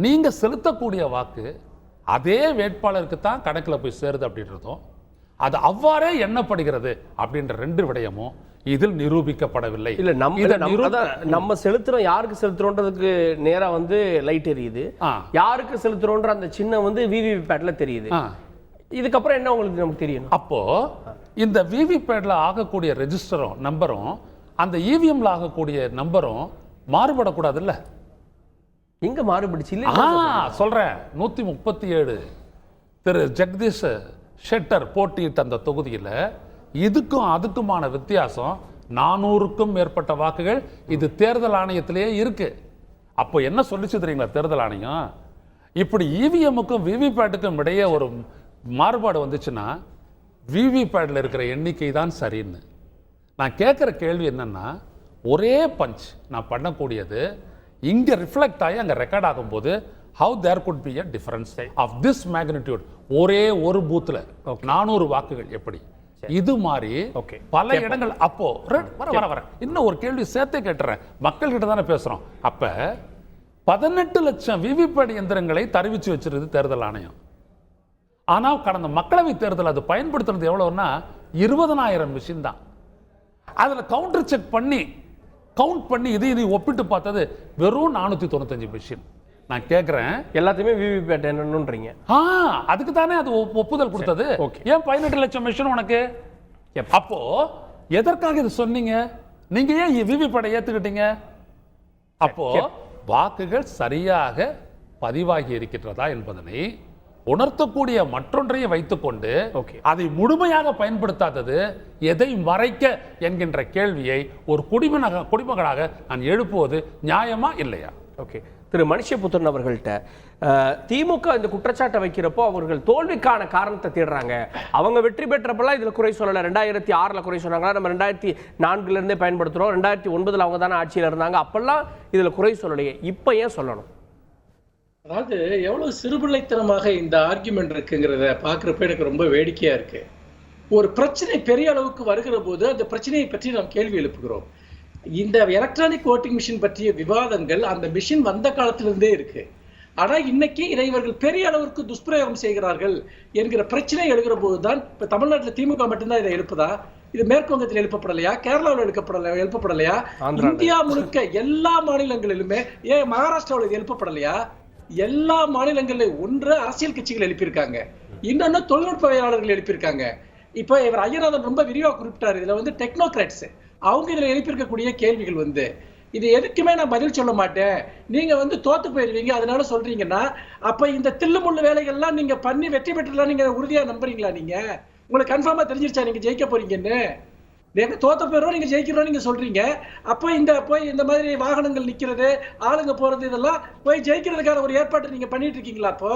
Speaker 5: நீங்கள் செலுத்தக்கூடிய வாக்கு அதே வேட்பாளருக்கு தான் கணக்கில் போய் சேருது அப்படின்றதும், அது அவ்வாறே எண்ணப்படுகிறது அப்படின்ற 2 விடயமும் இதில் நிரூபிக்கப்படவில்லை.
Speaker 1: இல்ல நம்ம செலுத்துறோம், யாருக்கு செலுத்துறோன்றதுக்கு நேரா வந்து லைட் எரியுது, யாருக்கு செலுத்துறோன்ற அந்த சின்ன வந்து விவிபேட்ல தெரியுது. இதுக்கப்புறம் என்ன உங்களுக்கு நமக்கு தெரியும்?
Speaker 5: அப்போ இந்த விவிபேட்ல ஆகக்கூடிய ரெஜிஸ்டரும் நம்பரும் அந்த இவிஎம்ல ஆகக்கூடிய நம்பரும் மாறுபடக்கூடாது இல்ல?
Speaker 1: எங்க மாறுபடுச்சு? இல்ல
Speaker 5: சொல்றேன். 137 திரு ஜெகதீஷ் ஷெட்டர் போட்டியிட்ட அந்த தொகுதியில் இதுக்கும் அதுக்குமான வித்தியாசம் 400க்கும் மேற்பட்ட வாக்குகள் இது தேர்தல் ஆணையத்திலேயே இருக்கு. அப்போ என்ன சொல்லிச்சு தெரியுங்களா தேர்தல் ஆணையம்? இப்படி இவிஎம்முக்கும் விவிபேட்டுக்கும் இடையே ஒரு மாறுபாடு வந்துச்சுன்னா விவிபேட்டில் இருக்கிற எண்ணிக்கை தான் சரின்னு. நான் கேட்குற கேள்வி என்னன்னா, ஒரே பஞ்ச் நான் பண்ணக்கூடியது இங்கே ரிஃப்ளெக்ட் ஆகி அங்கே ரெக்கார்ட் ஆகும்போது how there could be a difference of this magnitude ஒரே ஒரு பூத்தில் 400 வாக்குகள் எப்படி? இது மாதிரி பல இடங்கள். அப்போ வர இன்னும் ஒரு கேள்வி சேர்த்தே கேட்டுறேன், மக்கள் கிட்ட தானே பேசுறோம். அப்ப 18 லட்சம் விவிபேட் எந்திரங்களை தருவிச்சு வச்சிருது தேர்தல் ஆணையம். ஆனா கடந்த மக்களவை தேர்தல் அது பயன்படுத்துறது எவ்வளவுன்னா 20,000 மிஷின் தான். அதுல கவுண்டர் செக் பண்ணி கவுண்ட் பண்ணி இது ஒப்பிட்டு பார்த்தது வெறும் 495 மிஷின். நான் கேட்கிறேன்,
Speaker 1: எல்லாத்தையுமே விவிபேட் என்னன்றீங்க?
Speaker 5: அதுக்கு தானே அது ஒப்புதல் கொடுத்தது. ஏன் 18 லட்சம் மிஷின் உனக்கு? அப்போ எதற்காக இது சொன்னீங்க? நீங்க ஏன் விவிபேட்டை ஏத்துக்கிட்டீங்க? அப்போ வாக்குகள் சரியாக பதிவாகி இருக்கின்றதா என்பதனை உணர்த்தக்கூடிய மற்றொன்றையும் வைத்துக்கொண்டு அதை முழுமையாக பயன்படுத்தாதது எதை மறைக்க என்கின்ற கேள்வியை ஒரு குடிமகனாக நான் எழுப்புவது நியாயமா இல்லையா?
Speaker 1: ஓகே, திரு மனுஷபுத்திரன் அவர்கள்ட்ட திமுக இந்த குற்றச்சாட்டை வைக்கிறப்போ அவர்கள் தோல்விக்கான காரணத்தை தேடுறாங்க. அவங்க வெற்றி பெற்றப்பெல்லாம் இதுல குறை சொல்லல. 2006ல் குறை சொன்னாங்களா? நம்ம 2004ல இருந்தே பயன்படுத்துறோம். 2009ல் அவங்க தானே ஆட்சியில் இருந்தாங்க, அப்பெல்லாம் இதுல குறை சொல்லலையே, இப்ப ஏன் சொல்லணும்?
Speaker 2: அதாவது எவ்வளவு சிறுபிள்ளைத்தனமாக இந்த ஆர்குமெண்ட் இருக்குங்கிறத பார்க்குறப்ப எனக்கு ரொம்ப வேடிக்கையா இருக்கு. ஒரு பிரச்சனை பெரிய அளவுக்கு வருகிற போது அந்த பிரச்சனையை பற்றி நாம் கேள்வி எழுப்புகிறோம். இந்த எலக்ட்ரானிக் ஓட்டிங் மிஷின் பற்றிய விவாதங்கள் அந்த மிஷின் வந்த காலத்திலிருந்தே இருக்கு. ஆனா இன்னைக்கு இதை இவர்கள் பெரிய அளவிற்கு துஷ்பிரயோகம் செய்கிறார்கள் என்கிற பிரச்சனை எழுகிற போதுதான் இப்ப தமிழ்நாட்டில் திமுக மட்டும்தான் இதை எழுப்புதா? இது மேற்கு வங்கத்தில் எழுப்பப்படலையா? கேரளாவில் எழுப்பப்படலையா? இந்தியா முழுக்க எல்லா மாநிலங்களிலுமே, ஏன் மகாராஷ்டிராவில் இது எழுப்பப்படலையா? எல்லா மாநிலங்களிலும் ஒன்று அரசியல் கட்சிகள் எழுப்பியிருக்காங்க, இன்னொன்னு தொழில்நுட்பவியலாளர்கள் எழுப்பியிருக்காங்க. இப்ப இவர் ஐயநாதன் ரொம்ப விரிவா குறிப்பிட்டார். இதுல வந்து டெக்னோகிராட்ஸ் அவங்க இதுல எழுப்பியிருக்கக்கூடிய கேள்விகள் வந்து இது எதுக்குமே நான் பதில் சொல்ல மாட்டேன், நீங்க வந்து தோத்து போயிருவீங்க அதனால சொல்றீங்கன்னா, அப்ப இந்த தில்லுமுள்ளு வேலைகள்லாம் நீங்க பண்ணி வெற்றி பெற்றுலாம் நீங்க உறுதியா நம்புறீங்களா? நீங்க உங்களுக்கு கன்ஃபார்மா தெரிஞ்சிருச்சா நீங்க ஜெயிக்க போறீங்கன்னு? நீங்க தோத்த போயிடும், நீங்க ஜெயிக்கிறோம் நீங்க சொல்றீங்க. அப்ப இந்த மாதிரி வாகனங்கள் நிக்கிறது, ஆளுங்க போறது, இதெல்லாம் போய் ஜெயிக்கிறதுக்கான ஒரு ஏற்பாடு நீங்க பண்ணிட்டு இருக்கீங்களா? அப்போ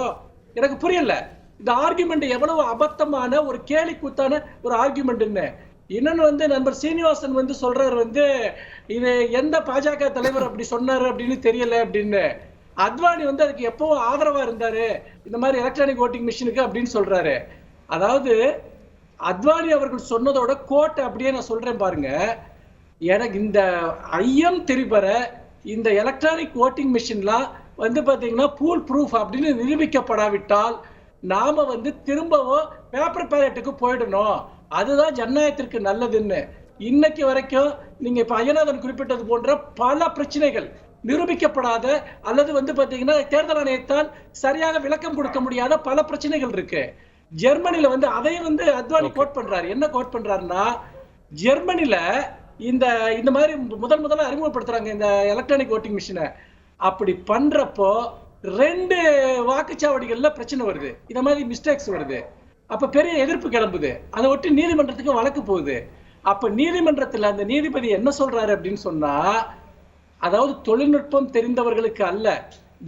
Speaker 2: எனக்கு புரியல. இந்த ஆர்குமெண்ட் எவ்வளவு அபத்தமான ஒரு கேலி கூத்தான ஒரு ஆர்குமெண்ட்னு. இன்னொன்னு வந்து நண்பர் சீனிவாசன் வந்து சொல்றாரு வந்து இது எந்த பாஜக தலைவர் அப்படி சொன்னாரு அப்படின்னு தெரியல அப்படின்னு. அத்வானி வந்து அதுக்கு எப்பவும் ஆதரவா இருந்தாரு இந்த மாதிரி எலக்ட்ரானிக் ஓட்டிங் மிஷினுக்கு அப்படின்னு சொல்றாரு. அதாவது அத்வானி அவர்கள் சொன்னதோட கோட் அப்படியே நான் சொல்றேன் பாருங்க. எனக்கு இந்த ஐயம் தெரிபர இந்த எலக்ட்ரானிக் ஓட்டிங் மிஷின்லாம் வந்து பாத்தீங்கன்னா பூல் ப்ரூஃப் அப்படின்னு நிரூபிக்கப்படாவிட்டால் நாம வந்து திரும்பவும் பேப்பர் பேலட்டுக்கு போயிடணும், அதுதான் ஜனநாயகத்திற்கு நல்லதுன்னு. இன்னைக்கு வரைக்கும் நீங்க இப்ப ஐயநாதன் குறிப்பிட்டது போன்ற பல பிரச்சனைகள் நிரூபிக்கப்படாத அல்லது வந்து பாத்தீங்கன்னா தேர்தல் ஆணையத்தால் சரியாக விளக்கம் கொடுக்க முடியாத பல பிரச்சனைகள் இருக்கு. ஜெர்மனில வந்து அதையும் வந்து அத்வானி கோட் பண்றாரு. என்ன கோட் பண்றாருன்னா, ஜெர்மனில இந்த மாதிரி முதல்ல அறிமுகப்படுத்துறாங்க இந்த எலக்ட்ரானிக் ஓட்டிங் மிஷினை. அப்படி பண்றப்போ 2 வாக்குச்சாவடிகள்ல பிரச்சனை வருது, இந்த மாதிரி மிஸ்டேக்ஸ் வருது. அப்ப பெரிய எதிர்ப்பு கிளம்புது. அதை ஒட்டி நீதிமன்றத்துக்கு வழக்கு போகுது. அப்ப நீதிமன்றத்துல அந்த நீதிபதி என்ன சொல்றாரு அப்படின்னு சொன்னா, அதாவது தொழில்நுட்பம் தெரிந்தவர்களுக்கு அல்ல,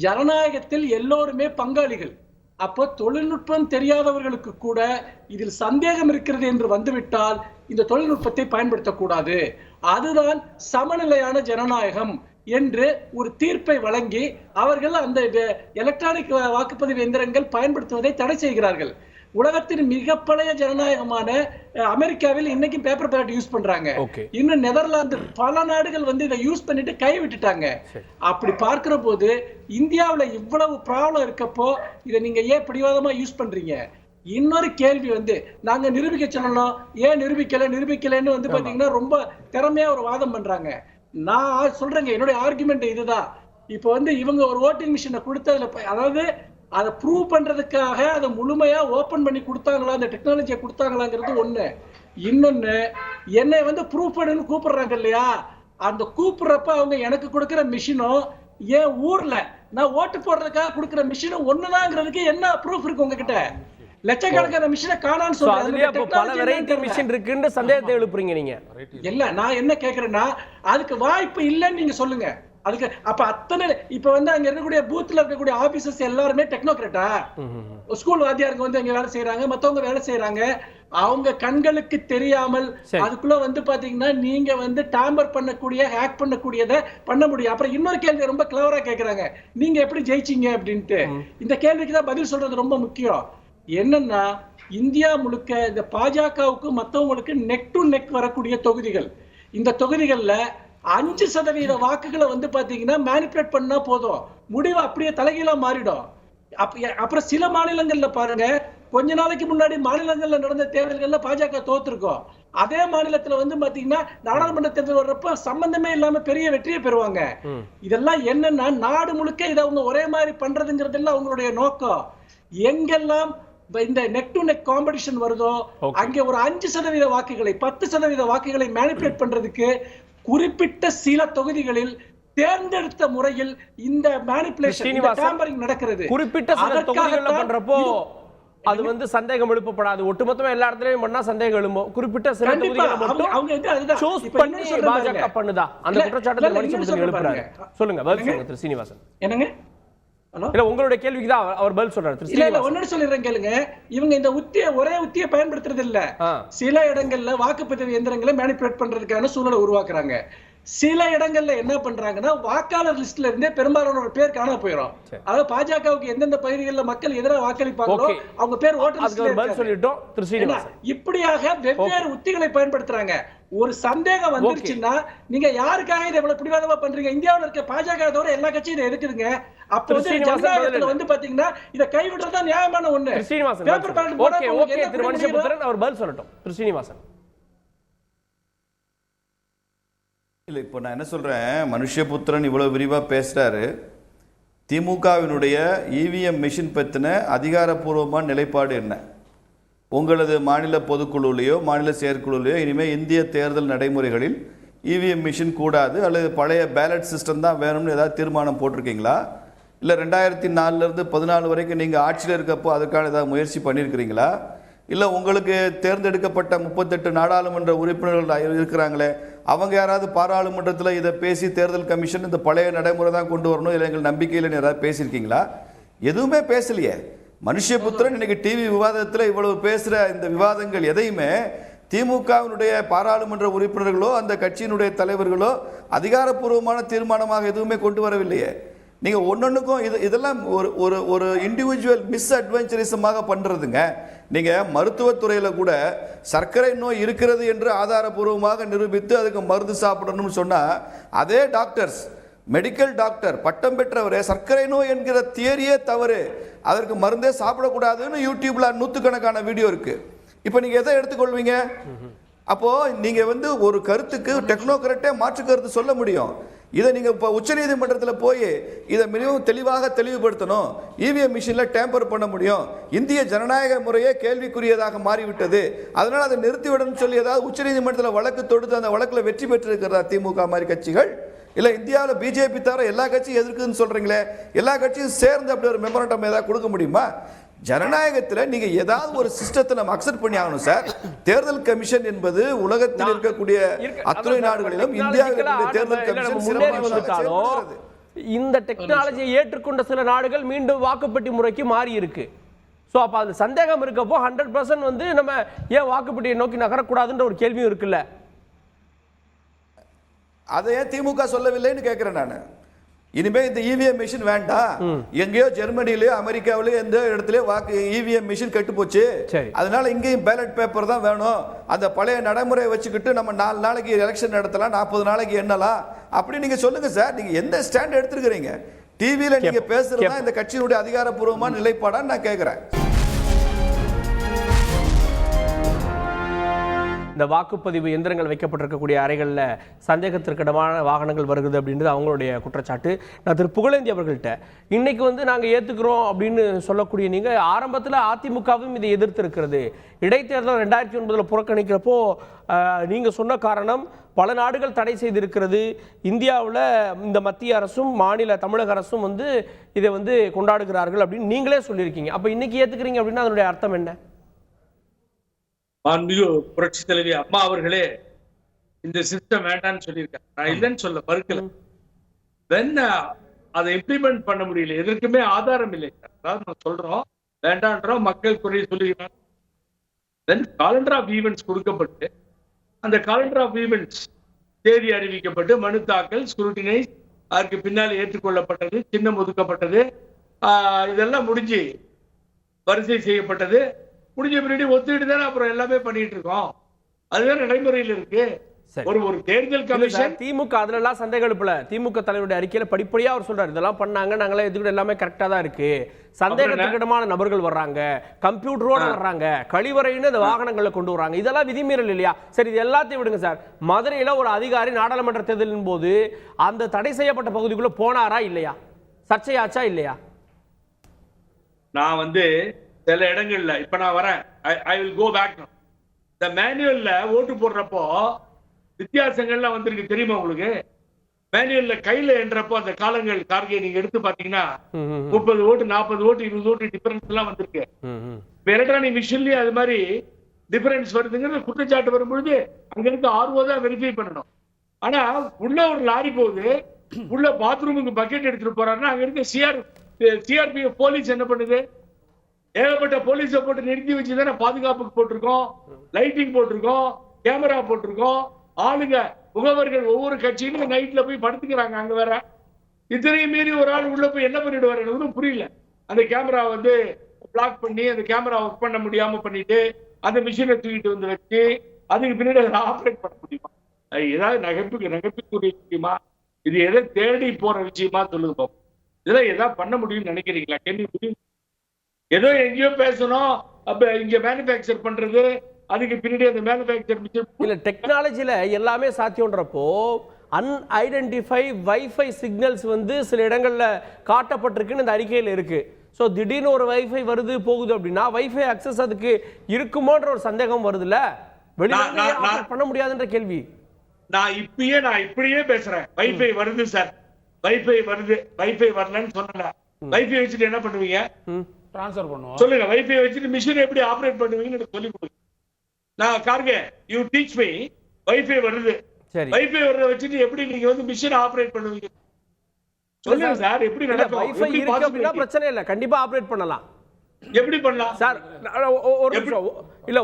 Speaker 2: ஜனநாயகத்தில் எல்லோருமே பங்காளிகள். அப்போ தொழில்நுட்பம் தெரியாதவர்களுக்கு கூட இதில் சந்தேகம் இருக்கிறது என்று வந்துவிட்டால் இந்த தொழில்நுட்பத்தை பயன்படுத்தக்கூடாது, அதுதான் சமநிலையான ஜனநாயகம் என்று ஒரு தீர்ப்பை வழங்கி அவர்கள் அந்த எலக்ட்ரானிக் வாக்குப்பதிவு எந்திரங்கள் பயன்படுத்துவதை தடை செய்கிறார்கள். உலகத்தின் மிக பழைய ஜனநாயகமான அமெரிக்காவில் இன்னைக்கும் பேப்பர் பேலட் யூஸ் பண்றாங்க. இன்னும் நெதர்லாந்து பல நாடுகள் வந்து இதை யூஸ் பண்ணிட்டு கை விட்டுட்டாங்க. அப்படி பார்க்கிற போது இந்தியாவில் இவ்வளவு ப்ராப்ளம் இருக்கப்போ இதை நீங்க ஏன் பிடிவாதமா யூஸ் பண்றீங்க? இன்னொரு கேள்வி வந்து நாங்க நிரூபிக்க சொல்லணும், ஏன் நிரூபிக்கலன்னு வந்து பாத்தீங்கன்னா ரொம்ப திறமையா ஒரு வாதம் பண்றாங்க. நான் சொல்றேங்க, என்னுடைய ஆர்குமெண்ட் இதுதான். இப்போ வந்து இவங்க ஒரு ஓட்டிங் மிஷினை கொடுத்ததுல, அதாவது அதை ப்ரூவ் பண்றதுக்காக அதை முழுமையா ஓபன் பண்ணி கொடுத்தாங்களா, அந்த டெக்னாலஜியை கொடுத்தாங்களாங்கிறது ஒண்ணு. இன்னொன்னு, என்னை வந்து ப்ரூவ் பண்ணுன்னு கூப்பிடுறாங்க இல்லையா, அந்த கூப்பிடுறப்ப அவங்க எனக்கு கொடுக்குற மிஷினும் என் ஊர்ல நான் ஓட்டு போடுறதுக்காக கொடுக்குற மிஷினும் ஒண்ணுதாங்கிறதுக்கு என்ன ப்ரூஃப் இருக்கு உங்ககிட்ட? லட்சக்கணக்கான மிஷினை காணான்னு
Speaker 1: சொல்றீங்க, சந்தேகத்தை எழுப்புறீங்க நீங்க.
Speaker 2: இல்ல, நான் என்ன கேக்குறேன்னா அதுக்கு வாய்ப்பு இல்லைன்னு நீங்க சொல்லுங்க. அதுக்கு அப்ப அத்தனை இப்ப வந்து அங்க இருக்கக்கூடிய பூத்ல இருக்கக்கூடிய ஆபீசர்ஸ் எல்லாருமே டெக்னோக்ராட்டா? ஸ்கூல் வாத்தியாருங்க வந்து அங்க வேலை செய்யறாங்க, மத்தவங்க வேலை செய்யறாங்க, அவங்க கண்களுக்கு தெரியாமல் அதுக்குள்ள வந்து பாத்தீங்கன்னா நீங்க வந்து டாம்பர் பண்ணக்கூடிய, ஹேக் பண்ணக்கூடியதை பண்ண முடியும். அப்புறம் இன்னொரு கேள்வி ரொம்ப கிளவரா கேக்குறாங்க, நீங்க எப்படி ஜெயிச்சீங்க அப்படின்ட்டு. இந்த கேள்விக்கு தான் பதில் சொல்றது ரொம்ப முக்கியம். என்னன்னா, இந்தியா முழுக்க இந்த பாஜகவுக்கு மற்றவங்களுக்கு நெக் டு நெக் வரக்கூடிய தொகுதிகள், இந்த தொகுதிகள்ல 5% வாக்குகளை வந்து பாத்தீங்கன்னா மேனிபுலேட் பண்ணா போதும், முடிவு அப்படியே தலைகீழா மாறிடும். அப்புறம் சில மாநிலங்கள்ல பாருங்க, கொஞ்ச நாளைக்கு முன்னாடி மாநிலங்கள்ல நடந்த தேர்தல்கள்ல பாஜக தோத்துருக்கோம், அதே மாநிலத்துல வந்து பாத்தீங்கன்னா நாடாளுமன்ற தேர்தல் வர்றப்ப சம்பந்தமே இல்லாம பெரிய வெற்றியை பெறுவாங்க. இதெல்லாம் என்னன்னா, நாடு முழுக்க இதை அவங்க ஒரே மாதிரி பண்றதுங்கிறது எல்லாம் அவங்களுடைய நோக்கம். எங்கெல்லாம் இந்த நெக் டு நெக் காம்படிஷன் வருதோ அங்கே ஒரு 5% வாக்குகளை 10% வாக்குகளை மேனிபுலேட் பண்றதுக்கு குறிப்பிட்ட சில தொகுதிகளில் தேர்ந்தெடுத்த முறையில் இந்த மேனிபுலேஷன் டாம்பரிங் நடக்கிறது.
Speaker 1: குறிப்பிட்ட சில தொகுதிகள்ல பண்றப்போ அது வந்து சந்தேகம் எழுப்பப்படாது, ஒட்டுமொத்தமா எல்லா இடத்துலயும் பண்ணா சந்தேகம் எழும்பும். குறிப்பிட்ட சில தொகுதிகளை மட்டும் அவங்க சூஸ் பண்ணி பாஜக பண்ணுதா அந்த குற்றச்சாட்டை மனுஷன் எழுப்புறாரு. சொல்லுங்க பதில் சொல்லுங்க திரு சீனிவாசன்.
Speaker 2: என்னங்க?
Speaker 1: இல்ல, உங்களுடைய கேள்விக்கு தான் அவர் பதில் சொல்றாரு.
Speaker 2: இல்ல, ஒன்னு சொல்லிடுறேன் கேளுங்க. இவங்க இந்த ஒரே உத்தியை பயன்படுத்துறது இல்ல, சில இடங்கள்ல வாக்குப்பதிவு எந்திரங்களை மேனிபுலேட் பண்றதுக்கான சூழலை உருவாக்குறாங்க. சில இடங்கள்ல என்ன பண்றாங்கன்னா, வாக்காளர் லிஸ்ட்ல இருந்தே பெரும்பாலான பேர் காண போயிடும். அதாவது பாஜகவுக்கு எந்தெந்த பகுதிகளில் மக்கள் எதிராக வாக்களிப்பாங்களோ அவங்க பேர் ஓட்டர் லிஸ்ட்ல. இப்படியாக வெவ்வேறு உத்திகளை பயன்படுத்துறாங்க. ஒரு சந்தேகம் வந்துருச்சுன்னா நீங்க யாருக்காக இதை இவ்வளவு பிடிவாதமா பண்றீங்க? இந்தியாவில் இருக்க பாஜக தவிர எல்லா கட்சியும் இதை எதுக்குதுங்க? அப்போ வந்து ஜனநாயகத்துல வந்து பாத்தீங்கன்னா இதை கைவிடுறதா நியாயமான ஒண்ணு.
Speaker 1: அவர் பதில் சொல்லட்டும். திரு சீனிவாசன்.
Speaker 3: இல்லை, இப்போ நான் என்ன சொல்கிறேன், மனுஷபுத்திரன் இவ்வளோ விரிவாக பேசுகிறாரு. திமுகவினுடைய இவிஎம் மிஷின் பற்றின அதிகாரப்பூர்வமான நிலைப்பாடு என்ன? உங்களது மாநில பொதுக்குழுலையோ மாநில செயற்குழுலையோ இனிமேல் இந்திய தேர்தல் நடைமுறைகளில் இவிஎம் மிஷின் கூடாது அல்லது பழைய பேலட் சிஸ்டம் தான் வேணும்னு ஏதாவது தீர்மானம் போட்டிருக்கீங்களா? இல்லை 2004 14 வரைக்கும் நீங்கள் ஆட்சியில் இருக்கப்போ அதுக்கான ஏதாவது முயற்சி பண்ணியிருக்கிறீங்களா? இல்லை உங்களுக்கு தேர்ந்தெடுக்கப்பட்ட 38 நாடாளுமன்ற உறுப்பினர்கள் இருக்கிறாங்களே, அவங்க யாராவது பாராளுமன்றத்தில் இதை பேசி தேர்தல் கமிஷன் இந்த பழைய நடைமுறை தான் கொண்டு வரணும், இல்லை எங்கள் நம்பிக்கையில் ஏதாவது பேசியிருக்கீங்களா? எதுவுமே பேசலையே. மனுஷபுத்திரன் இன்னைக்கு டிவி விவாதத்தில் இவ்வளவு பேசுகிற இந்த விவாதங்கள் எதையுமே திமுகவினுடைய பாராளுமன்ற உறுப்பினர்களோ அந்த கட்சியினுடைய தலைவர்களோ அதிகாரப்பூர்வமான தீர்மானமாக எதுவுமே கொண்டு வரவில்லையே. நீங்கள் ஒன்னொன்றுக்கும் இதெல்லாம் ஒரு இண்டிவிஜுவல் மிஸ் அட்வென்ச்சரிசமாக பண்ணுறதுங்க. நீங்கள் மருத்துவத்துறையில் கூட சர்க்கரை நோய் இருக்கிறது என்று ஆதாரபூர்வமாக நிரூபித்து அதுக்கு மருந்து சாப்பிடணும்னு சொன்னால் அதே டாக்டர்ஸ், மெடிக்கல் டாக்டர் பட்டம் பெற்றவரே சர்க்கரை நோய் என்கிற தியரியே தவறு, அதற்கு மருந்தே சாப்பிடக்கூடாதுன்னு யூடியூப்ல 100கணக்கான வீடியோ இருக்கு. இப்போ நீங்கள் எதை எடுத்துக்கொள்வீங்க? அப்போ நீங்கள் வந்து ஒரு கருத்துக்கு டெக்னோக்ராட்டே மாற்று கருத்து சொல்ல முடியும். இதை நீங்கள் இப்போ உச்சநீதிமன்றத்தில் போய் இதை மிகவும் தெளிவாக தெளிவுபடுத்தணும், இவிஎம் மிஷினில் டேம்பர் பண்ண முடியும், இந்திய ஜனநாயக முறையே கேள்விக்குரியதாக மாறிவிட்டது, அதனால் அதை நிறுத்திவிடணும்னு சொல்லி ஏதாவது உச்சநீதிமன்றத்தில் வழக்கு தொடுத்து அந்த வழக்கில் வெற்றி பெற்றிருக்கிறதா திமுக மாதிரி கட்சிகள்? இல்லை இந்தியாவில் பிஜேபி தவிர எல்லா கட்சியும் எதிர்க்குதுன்னு சொல்கிறீங்களே, எல்லா கட்சியும் சேர்ந்து அப்படி ஒரு மெமரண்டம் ஏதாவது கொடுக்க முடியுமா? ஜனநாயகத்தில் நீங்க ஏதாவது ஒரு சிஸ்டத்தை நம்ம அக்செப்ட் பண்ணி ஆகணும் சார். தேர்தல் கமிஷன் என்பது உலகத்தில் இருக்கக்கூடிய அத்துணை நாடுகளிலும் இந்தியாவில் இருக்கக்கூடிய தேர்தல் கமிஷன் சிறப்பாக
Speaker 1: இந்த டெக்னாலஜியை ஏற்றுக்கொண்ட சில நாடுகள் மீண்டும் வாக்குப்பெட்டி முறைக்கு மாறி இருக்கு. ஸோ அப்போ அது சந்தேகம் இருக்கப்போ 100% வந்து நம்ம ஏன் வாக்குப்பெட்டியை நோக்கி நகரக்கூடாதுன்ற ஒரு கேள்வியும் இருக்குல்ல.
Speaker 3: அதை ஏன் திமுக சொல்லவில்லைன்னு கேட்கிறேன் நான். இனிமே இந்த இவிஎம் மிஷின் வேண்டாம், எங்கேயோ ஜெர்மனிலயோ அமெரிக்காவிலயோ எந்த இடத்துலயோ வாக்கு இவிஎம் மிஷின் கெட்டு போச்சு, அதனால இங்கேயும் பேலட் பேப்பர் தான் வேணும், அந்த பழைய நடைமுறையை வச்சுக்கிட்டு நம்ம 4 நாளைக்கு எலெக்ஷன் நடத்தலாம், 40 நாளைக்கு எண்ணலாம் அப்படி நீங்க சொல்லுங்க சார். நீங்க எந்த ஸ்டாண்ட் எடுத்துக்கிறீங்க? டிவியில நீங்க பேசுறதா இந்த கட்சியினுடைய அதிகாரப்பூர்வமான நிலைப்பாடான்னு நான் கேட்கிறேன்.
Speaker 1: இந்த வாக்குப்பதிவு எந்திரங்கள் வைக்கப்பட்டிருக்கக்கூடிய அறைகளில் சந்தேகத்திற்கிடமான வாகனங்கள் வருகிறது அப்படின்றது அவங்களுடைய குற்றச்சாட்டு. நான் திரு புகழேந்தி அவர்கள்ட்ட இன்னைக்கு வந்து நாங்கள் ஏற்றுக்கிறோம் அப்படின்னு சொல்லக்கூடிய நீங்கள் ஆரம்பத்தில் அதிமுகவும் இதை எதிர்த்து இருக்கிறது. இடைத்தேர்தல் 2009 புறக்கணிக்கிறப்போ நீங்கள் சொன்ன காரணம் பல நாடுகள் தடை செய்திருக்கிறது, இந்தியாவில் இந்த மத்திய அரசும் மாநில தமிழக அரசும் வந்து இதை வந்து கொண்டாடுகிறார்கள் அப்படின்னு நீங்களே சொல்லியிருக்கீங்க. அப்போ இன்னைக்கு ஏற்றுக்கிறீங்க அப்படின்னா அதனுடைய அர்த்தம் என்ன?
Speaker 4: மாண்புமிகு புரட்சி தலைவி அம்மா அவர்களே இந்த சிஸ்டம் வேண்டாம்னு சொல்லியிருக்காங்க. நான் இல்லைன்னு சொல்ல மறுக்கல. அதை இம்ப்ளிமெண்ட் பண்ண முடியல, எதற்குமே ஆதாரம் இல்லை. அதாவது நான் சொல்றோம் வேண்டான்றோம், மக்கள் குறை சொல்லுகிறார். தென் காலண்டர் ஆஃப் ஈவெண்ட்ஸ் கொடுக்கப்பட்டு அந்த காலண்டர் ஆஃப் ஈவெண்ட்ஸ் தேதி அறிவிக்கப்பட்டு மனு தாக்கல், ஸ்க்ரூட்டினைஸ், அதற்கு பின்னால் ஏற்றுக்கொள்ளப்பட்டது, சின்னம் ஒதுக்கப்பட்டது, இதெல்லாம் முடிஞ்சு வரிசை செய்யப்பட்டது. முடிஞ்ச பின்னாடி ஒத்துக்கிட்டு தானே அப்புறம் எல்லாமே பண்ணிட்டு இருக்கோம். அதுதான் நடைமுறையில் இருக்கு. ஒரு தேர்தல் கமிஷன்
Speaker 1: திமுக அதுல எல்லாம் சந்தேகம் எழுப்பல. திமுக தலைவருடைய அறிக்கையில படிப்படியா அவர் சொல்றாரு இதெல்லாம் பண்ணாங்க, நாங்களே எதுக்கு எல்லாமே கரெக்டா தான் இருக்கு. சந்தேகத்துக்கிடமான நபர்கள் வர்றாங்க, கம்ப்யூட்டரோட வர்றாங்க, கழிவறைன்னு அந்த வாகனங்களை கொண்டு வராங்க, இதெல்லாம் விதிமீறல் இல்லையா? சரி, இது எல்லாத்தையும் விடுங்க சார். மதுரையில ஒரு அதிகாரி நாடாளுமன்ற தேர்தலின் போது அந்த தடை செய்யப்பட்ட பகுதிக்குள்ள போனாரா இல்லையா? சர்ச்சையாச்சா இல்லையா?
Speaker 4: நான் வந்து சில இடங்கள்ல இப்ப நான் வரேன், ஐ வில் கோ பேக். இந்த மேனுவல்ல ஓட்டு போடுறப்போ வித்தியாசங்கள்லாம் வந்திருக்கு தெரியுமா உங்களுக்கு? மேனுவல்ல கையில என்றப்போ அந்த காலங்கள் கார்கே நீங்க எடுத்து பாத்தீங்கன்னா 30 ஓட்டு 40 ஓட்டு 20 ஓட்டு டிஃபரன்ஸ் எல்லாம் வந்திருக்கு. எலக்ட்ரானிக் மிஷின்லயே அது மாதிரி டிஃபரன்ஸ் வருதுங்கிறது குற்றச்சாட்டு வரும்பொழுது அங்க இருந்து ஆர்வம் தான் வெரிஃபை பண்ணணும். ஆனா உள்ள ஒரு லாரி போகுது, உள்ள பாத்ரூமுக்கு பக்கெட் எடுத்துட்டு போறாருன்னா அங்க இருக்க சிஆர்பிஎஃப் போலீஸ் என்ன பண்ணுது? ஏகப்பட்ட போலீஸை போட்டு நிறுத்தி வச்சுதானே பாதுகாப்புக்கு போட்டிருக்கோம், லைட்டிங் போட்டிருக்கோம், கேமரா போட்டிருக்கோம். ஆளுங்க முகவர்கள் ஒவ்வொரு கட்சியிலும் நைட்ல போய் படுத்துக்கிறாங்க. அங்க வேற இத்தனையும் மீறி ஒரு ஆள் உள்ள போய் என்ன பண்ணிடுவாரு எனக்கு புரியல. அந்த கேமரா வந்து பிளாக் பண்ணி அந்த கேமரா ஒர்க் பண்ண முடியாம பண்ணிட்டு அந்த மிஷினை தூக்கிட்டு வந்து வச்சு அதுக்கு பின்னாடி அதை ஆப்ரேட் பண்ண முடியுமா? ஏதாவது நகைப்புக்குரிய விஷயமா? இது எதை தேடி போற விஷயமா சொல்லுங்க பாப்போம். இதெல்லாம் எதாவது பண்ண முடியும்னு நினைக்கிறீங்களா? ஏதோ எங்கேயோ பேசணும், அப்ப இங்க மேனுஃபேக்சர் பண்றது, அதுக்கு பின்னாடி அந்த மேனுஃபேக்சர்
Speaker 1: இல்ல டெக்னாலஜில எல்லாமே சாத்தியம்ன்றப்போ அன்ஐடென்டிஃபை வைஃபை சிக்னல்ஸ் வந்து சில இடங்கள்ல காட்டப்பட்டிருக்குன்னு இந்த அறிக்கையில் இருக்கு. ஸோ திடீர்னு ஒரு வைஃபை வருது போகுது அப்படின்னா வைஃபை அக்சஸ் அதுக்கு இருக்குமோன்ற ஒரு சந்தேகம் வருதுல்ல, வெளியில பண்ண முடியாதுன்ற கேள்வி.
Speaker 4: நான் இப்படியே பேசுறேன். வைஃபை வருது சார், வைஃபை வருது, வைஃபை வரலன்னு சொல்லல. வைஃபை வச்சுட்டு என்ன பண்ணுவீங்க?
Speaker 5: ட்ரான்ஸ்ஃபர் பண்ணுவோம்.
Speaker 4: சொல்லுங்க, வைஃபை வச்சுட்டு மிஷின் எப்படி ஆபரேட் பண்ணுவீங்கன்னு எனக்கு சொல்லி கொடுங்க. நான் Kharge you teach me. Wifi வருது, வைஃபை வரத வச்சுட்டு எப்படி நீங்க வந்து மிஷின் ஆபரேட் பண்ணுவீங்க சொல்லுங்க சார். எப்படி நடக்கும்?
Speaker 1: வைஃபை இருக்கு அப்படினா பிரச்சனை இல்ல, கண்டிப்பா ஆபரேட் பண்ணலாம்.
Speaker 4: எப்படி பண்ணலாம்
Speaker 1: சார்? ஒரு நிமிஷம். இல்ல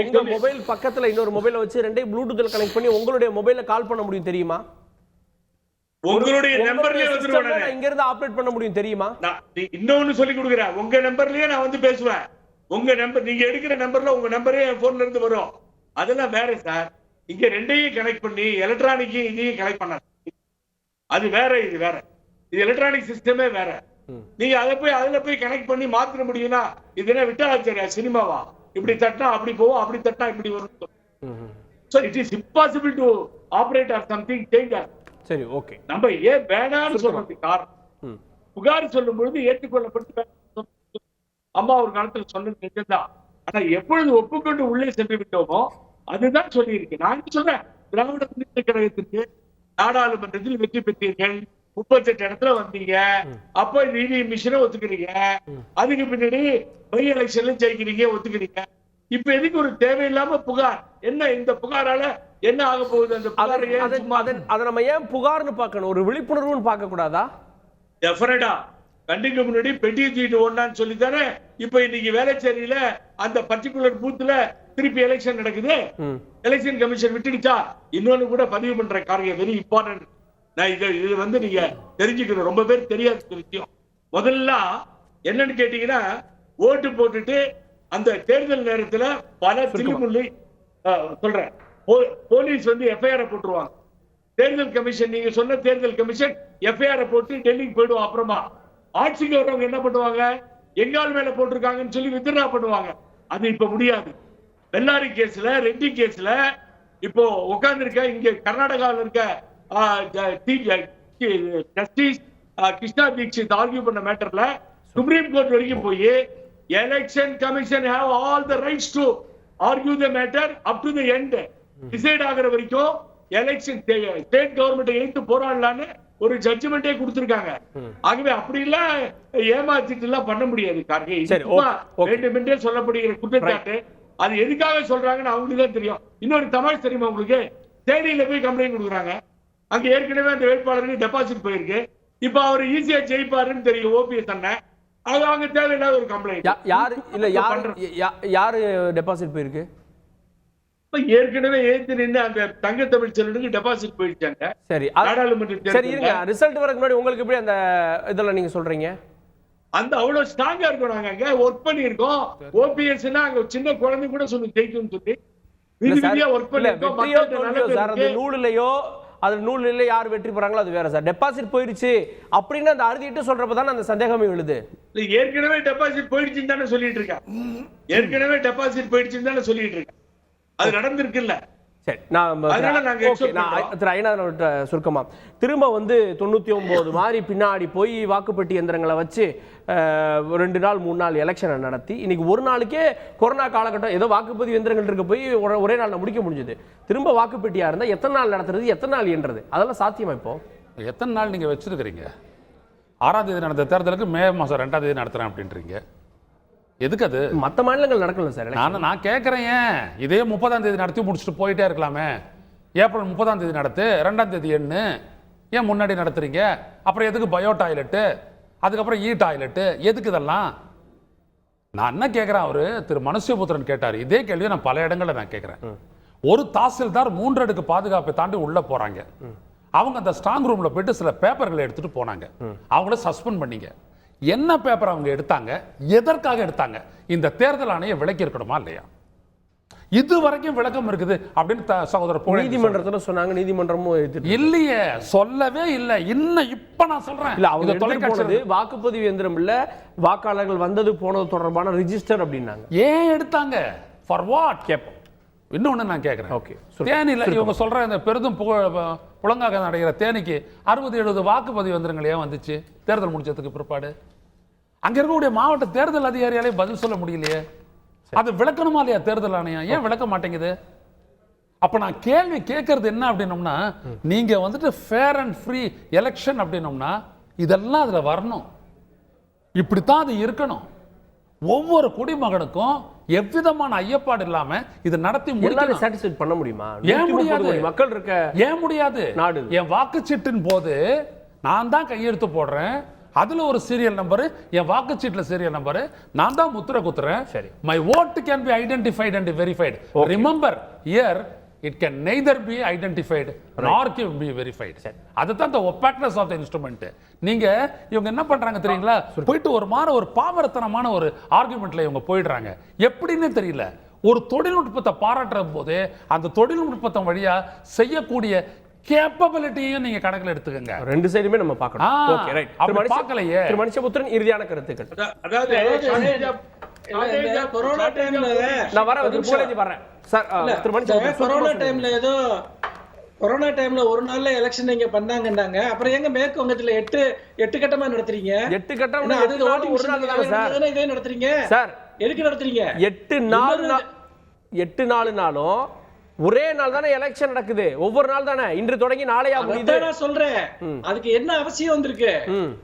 Speaker 1: உங்க மொபைல் பக்கத்துல இன்னொரு மொபைலை வச்சு ரெண்டையும் ப்ளூடூத்ல கனெக்ட் பண்ணி உங்களுடைய மொபைல்ல கால் பண்ண முடியும் தெரியுமா?
Speaker 4: உங்களுடைய நம்பர்லயே வந்துருவானே,
Speaker 1: இங்க இருந்து ஆபரேட் பண்ண முடியும் தெரியுமா?
Speaker 4: இன்னொன்னு சொல்லி கொடுக்குறேன். உங்க நம்பர்லயே நான் வந்து பேசுவேன். உங்க நம்பர், நீங்க எடுக்கிற நம்பர்ல உங்க நம்பரே என் போன்ல இருந்து வரும். அதெல்லாம் வேற சார். இங்க ரெண்டையும் கனெக்ட் பண்ணி எலக்ட்ரானிக் இதையும் கனெக்ட் பண்ண, அது வேற, இது வேற. இது எலக்ட்ரானிக் சிஸ்டமே வேற. நீங்க அதுல போய் கனெக்ட் பண்ணி மாத்திர முடியும்னா இது என்ன விட்டாச்சாரியா சினிமாவா? இப்படி தட்டினா அப்படி போவோம், அப்படி தட்டினா இப்படி வரும். So it is impossible to operate or something change that.
Speaker 1: சரி, ஓகே.
Speaker 4: நம்ம ஏன் வேணாம்னு சொல்றது காரணம், புகார் சொல்லும் பொழுது ஏற்றுக்கொள்ளப்பட்டு அம்மா ஒரு காலத்துல சொன்னது நிஜம்தான். ஆனா எப்பொழுது ஒப்புக்கொண்டு உள்ளே சென்று விட்டோமோ அதுதான் சொல்லி இருக்கு. நான் சொல்றேன், திராவிட முன்னேற்ற கழகத்திற்கு நாடாளுமன்றத்தில் வெற்றி பெற்றீர்கள், 38 இடத்துல வந்தீங்க. அப்ப இந்த இவிஎம் மிஷினை ஒத்துக்கிறீங்க. அதுக்கு பின்னாடி பை எலெக்ஷன்ல ஜெயிக்கிறீங்க, ஒத்துக்கிறீங்க. இப்ப எதுக்கு ஒரு தேவையில்லாம புகார்? என்ன இந்த புகாரால என்ன ஆக போகுது? அந்த புகார்
Speaker 1: அதை நம்ம ஏன் புகார்னு பார்க்கணும்? ஒரு விழிப்புணர்வுன்னு பார்க்க கூடாதா?
Speaker 4: டெஃபினட்டா கண்டிக்க முன்னாடி பெட்டியை தூக்கிட்டு ஓடனான்னு சொல்லித்தானே இப்ப இன்னைக்கு வேலைச்சேரியில அந்த பர்டிகுலர் பூத்துல திருப்பி எலெக்ஷன் நடக்குது. எலெக்ஷன் கமிஷன் விட்டுடுச்சா? இன்னொன்னு கூட பதிவு பண்ற காரியம் வெரி இம்பார்ட்டன்ட். நான் இது வந்து நீங்க தெரிஞ்சுக்கணும், ரொம்ப பேர் தெரியாத விஷயம். முதல்ல என்னன்னு கேட்டீங்கன்னா, ஓட்டு போட்டுட்டு அந்த தேர்தல் நேரத்துல பல தில்லுமுள்ளி சொல்றேன், போலீஸ் வந்து எஃப்ஐஆர் போட்டுருவாங்க. தேர்தல் கமிஷன், நீங்க சொன்ன தேர்தல் கமிஷன் எஃப்ஐஆர் போட்டு டெல்லிக்கு போயிடுவோம். அப்புறமா ஆட்சிக்கு வரவங்க என்ன பண்ணுவாங்க, எங்கால் மேல போட்டிருக்காங்கன்னு சொல்லி வித்ட்ரா பண்ணுவாங்க. அது இப்ப முடியாது. பெல்லாரி கேஸ்ல, ரெட்டி கேஸ்ல இப்போ உட்கார்ந்து இருக்க இங்க கர்நாடகாவில் இருக்க ஜஸ்டிஸ் கிருஷ்ணா தீக்ஷித் ஆர்கியூ பண்ண மேட்டர்ல சுப்ரீம் கோர்ட் வரைக்கும் போய் election commission have all the rights to argue the matter up to the end. Decide ஆகிற வரைக்கும் எலெக்ஷன் ஸ்டேட் கவர்மெண்ட் எதிர்த்து போராடலான்னு ஒரு ஜட்ஜ்மெண்டே கொடுத்திருக்காங்க. ஆகவே அப்படி எல்லாம் ஏமாத்திட்டு எல்லாம் பண்ண முடியாது. வேண்டுமென்றே சொல்லப்படுகிற குற்றச்சாட்டு அது எதுக்காக சொல்றாங்கன்னு அவங்களுக்கு தான் தெரியும். இன்னொரு தமாஷ் தெரியுமா உங்களுக்கு? தேனியில போய் கம்ப்ளைண்ட் கொடுக்குறாங்க. அங்க ஏற்கனவே அந்த வேட்பாளருக்கு டெபாசிட் போயிருக்கு. இப்ப அவர் ஈஸியா ஜெயிப்பாருன்னு தெரியும் ஓபிஎஸ் அண்ணன். அது அவங்க தேவையில்லாத ஒரு கம்ப்ளைண்ட்.
Speaker 1: யாரு டெபாசிட் போயிருக்கு?
Speaker 4: ஏற்கனவே ஏத்து நின்று அந்த தங்க தமிழ் செல்வனுக்கு டெபாசிட் போயிடுச்சாங்க.
Speaker 1: சரி, சரி, இருங்க. ரிசல்ட் வரக்கு முன்னாடி உங்களுக்கு எப்படி அந்த இதெல்லாம் நீங்க சொல்றீங்க?
Speaker 4: அந்த அவ்வளவு ஸ்ட்ராங்கா இருக்கும். நாங்க அங்க ஒர்க் பண்ணி இருக்கோம். ஓபிஎஸ்னா அங்க சின்ன குழந்தை கூட சொல்லி ஜெயிக்கும்னு சொல்லி விதிவிதியா ஒர்க் பண்ணி இருக்கோம்.
Speaker 1: நூலிலையோ அது நூலில யார் வெற்றி பெறாங்களோ அது வேற சார். டெபாசிட் போயிடுச்சு அப்படின்னு அந்த அறுதிட்டு சொல்றப்ப தானே அந்த சந்தேகமே எழுது.
Speaker 4: ஏற்கனவே டெபாசிட் போயிடுச்சுன்னு தானே சொல்லிட்டு இருக்கேன். ஏற்கனவே டெபாசிட் போயிடுச்சுன்னு தானே சொல்லிட்டு இருக்கேன். அது நடந்திருக்குல்ல.
Speaker 1: சரி, சுருக்கமா திரும்ப வந்து 99 மாதிரி பின்னாடி போய் வாக்குப்பெட்டி எந்திரங்களை வச்சு 2 நாள் 3 நாள் எலெக்ஷனை நடத்தி இன்னைக்கு ஒரு நாளுக்கே கொரோனா காலகட்டம் ஏதோ வாக்குப்பதிவு எந்திரங்கள் இருக்க போய் ஒரே நாள்ல முடிக்க முடிஞ்சது. திரும்ப வாக்குப்பெட்டியா இருந்தா எத்தனை நாள் நடத்துறது, எத்தனை நாள் என்றது அதெல்லாம் சாத்தியமா? இப்போ
Speaker 5: எத்தனை நாள் நீங்க வச்சிருக்கிறீங்க? 6ஆம் தேதி நடந்த தேர்தலுக்கு மே மாசம் 2ஆம் தேதி நடத்துறேன் அப்படின்றீங்க. எதுக்கு அது?
Speaker 1: மற்ற மாநிலங்கள் நடக்கல சார்.
Speaker 5: நான் கேட்கறேன், ஏன் இதே 30ஆம் தேதி நடத்தி முடிச்சுட்டு போயிட்டே இருக்கலாமே? ஏப்ரல் 30ஆம் தேதி நடத்து, 2ஆம் தேதி என்ன ஏன் முன்னாடி நடத்துறீங்க? அப்புறம் எதுக்கு பயோ டாய்லெட்டு, அதுக்கப்புறம் டாய்லெட்டு, எதுக்கு இதெல்லாம்? நான் என்ன கேட்கிறேன், அவரு திரு மனுஷ்யபுத்திரன் கேட்டார் இதே கேள்வியை நான் பல இடங்கள்ல நான் கேட்கிறேன். ஒரு தாசில்தார் 3 அடுக்கு பாதுகாப்பை தாண்டி உள்ள போறாங்க. அவங்க அந்த ஸ்ட்ராங் ரூம்ல போயிட்டு சில பேப்பர்களை எடுத்துட்டு போனாங்க. அவங்கள சஸ்பெண்ட் பண்ணீங்க. என்ன பேப்பர் அவங்க எடுத்தாங்க, எதற்காக எடுத்தாங்க? இந்த தேர்தல் ஆணையம் விளக்கி இருக்கணுமா இல்லையா? இது வரைக்கும் விளக்கம் இருக்குது அப்படின்னு சகோதரர்
Speaker 1: நீதிமன்றத்தில் சொன்னாங்க. நீதிமன்றமும்
Speaker 5: இல்லையே, சொல்லவே இல்லை. இன்னும் இப்ப நான் சொல்றேன்,
Speaker 1: இல்ல அவங்க தொலைக்காட்சி வாக்குப்பதிவு எந்திரம் இல்ல, வாக்காளர்கள் வந்தது போனது தொடர்பான ரிஜிஸ்டர் அப்படின்னாங்க.
Speaker 5: ஏன் எடுத்தாங்க? ஃபார் வாட் கேட்போம். இன்னொன்னு நான் கேட்கிறேன்.
Speaker 1: ஓகே,
Speaker 5: தேனியில இவங்க சொல்ற இந்த பெரிதும் புலங்காக நடைகிற தேனிக்கு 60-70 வாக்குப்பதிவு எந்திரங்கள் ஏன் வந்துச்சு தேர்தல் முடிச்சதுக்கு பிற்பாடு? அங்க இருக்கக்கூடிய மாவட்ட தேர்தல் அதிகாரியாலே பதில் சொல்ல முடியலையே. அது விளக்கணுமா இல்லையா தேர்தல் ஆணையம்? ஏன் விளக்க மாட்டேங்குது? அப்ப நான் கேள்வி கேட்கறது என்ன அப்படின்னோம்னா, நீங்க வந்துட்டு ஃபேர் அண்ட் ஃப்ரீ எலெக்ஷன் அப்படின்னோம்னா இதெல்லாம் அதுல வரணும். இப்படித்தான் அது இருக்கணும். ஒவ்வொரு குடிமகனுக்கும் எவ்விதமான ஐயப்பாடு இல்லாம இது நடத்தி
Speaker 1: சாட்டிஸ்ஃபை பண்ண முடியுமா?
Speaker 5: ஏன் முடியாது?
Speaker 1: மக்கள் இருக்க
Speaker 5: ஏன் முடியாது?
Speaker 1: நாடு
Speaker 5: என் வாக்குச்சீட்டின் போது நான் தான் கையெழுத்து போடுறேன். அதுல ஒரு சீரியல் நம்பர், என் வாக்குச்சீட்டுல சீரியல் நம்பர், நான் தான் முத்திரை குத்துறேன்.
Speaker 1: சரி,
Speaker 5: my vote can be identified and verified. Remember here it can neither be identified nor can be verified. அதுதான் the opaqueness of the instrument. நீங்க இவங்க என்ன பண்றாங்க தெரியுங்களா? போயிட்டு ஒரு பாமரத்தனமான ஒரு ஆர்குமெண்ட்ல இவங்க போயிடுறாங்க. எப்படின்னு தெரியல. ஒரு தொழில்நுட்பத்தை பாராட்டுற போது அந்த தொழில்நுட்பத்தின் வழியா செய்யக்கூடிய கேப்பபிலிட்டியும் நீங்க கணக்கில் எடுத்துக்கங்க.
Speaker 1: ரெண்டு சைடுமே நம்ம பார்க்கணும். Okay, right.
Speaker 5: அப்படி பார்க்கலையே.
Speaker 1: திரு மனுஷபுத்திரன் இறுதியான கருத்துக்கள்.
Speaker 4: அதாவது
Speaker 2: கொரோனா டைம்ல
Speaker 1: நான் வரேன் சார். திரு மனுஷபுத்திரன்
Speaker 2: கொரோனா டைம்ல ஏதோ கொரோனா டைம்ல ஒரு நாள்ல எலெக்ஷன் நீங்க பண்ணாங்கன்னாங்க. அப்புறம் எங்க மேற்கு வங்கத்துல 8 கட்டமா நடத்துறீங்க?
Speaker 1: 8 கட்டம் அது ஒரு நாள் தான சார்
Speaker 2: இதே நடத்துறீங்க
Speaker 1: சார்?
Speaker 2: எதுக்கு நடத்துறீங்க?
Speaker 1: 8 நாளும் ஒரே நாள் தானே எலெக்ஷன் நடக்குது, ஒவ்வொரு நாள் தானே, இன்று தொடங்கி நாளையா முடியுது.
Speaker 2: நான் சொல்றேன், அதுக்கு என்ன அவசியம் வந்திருக்கு?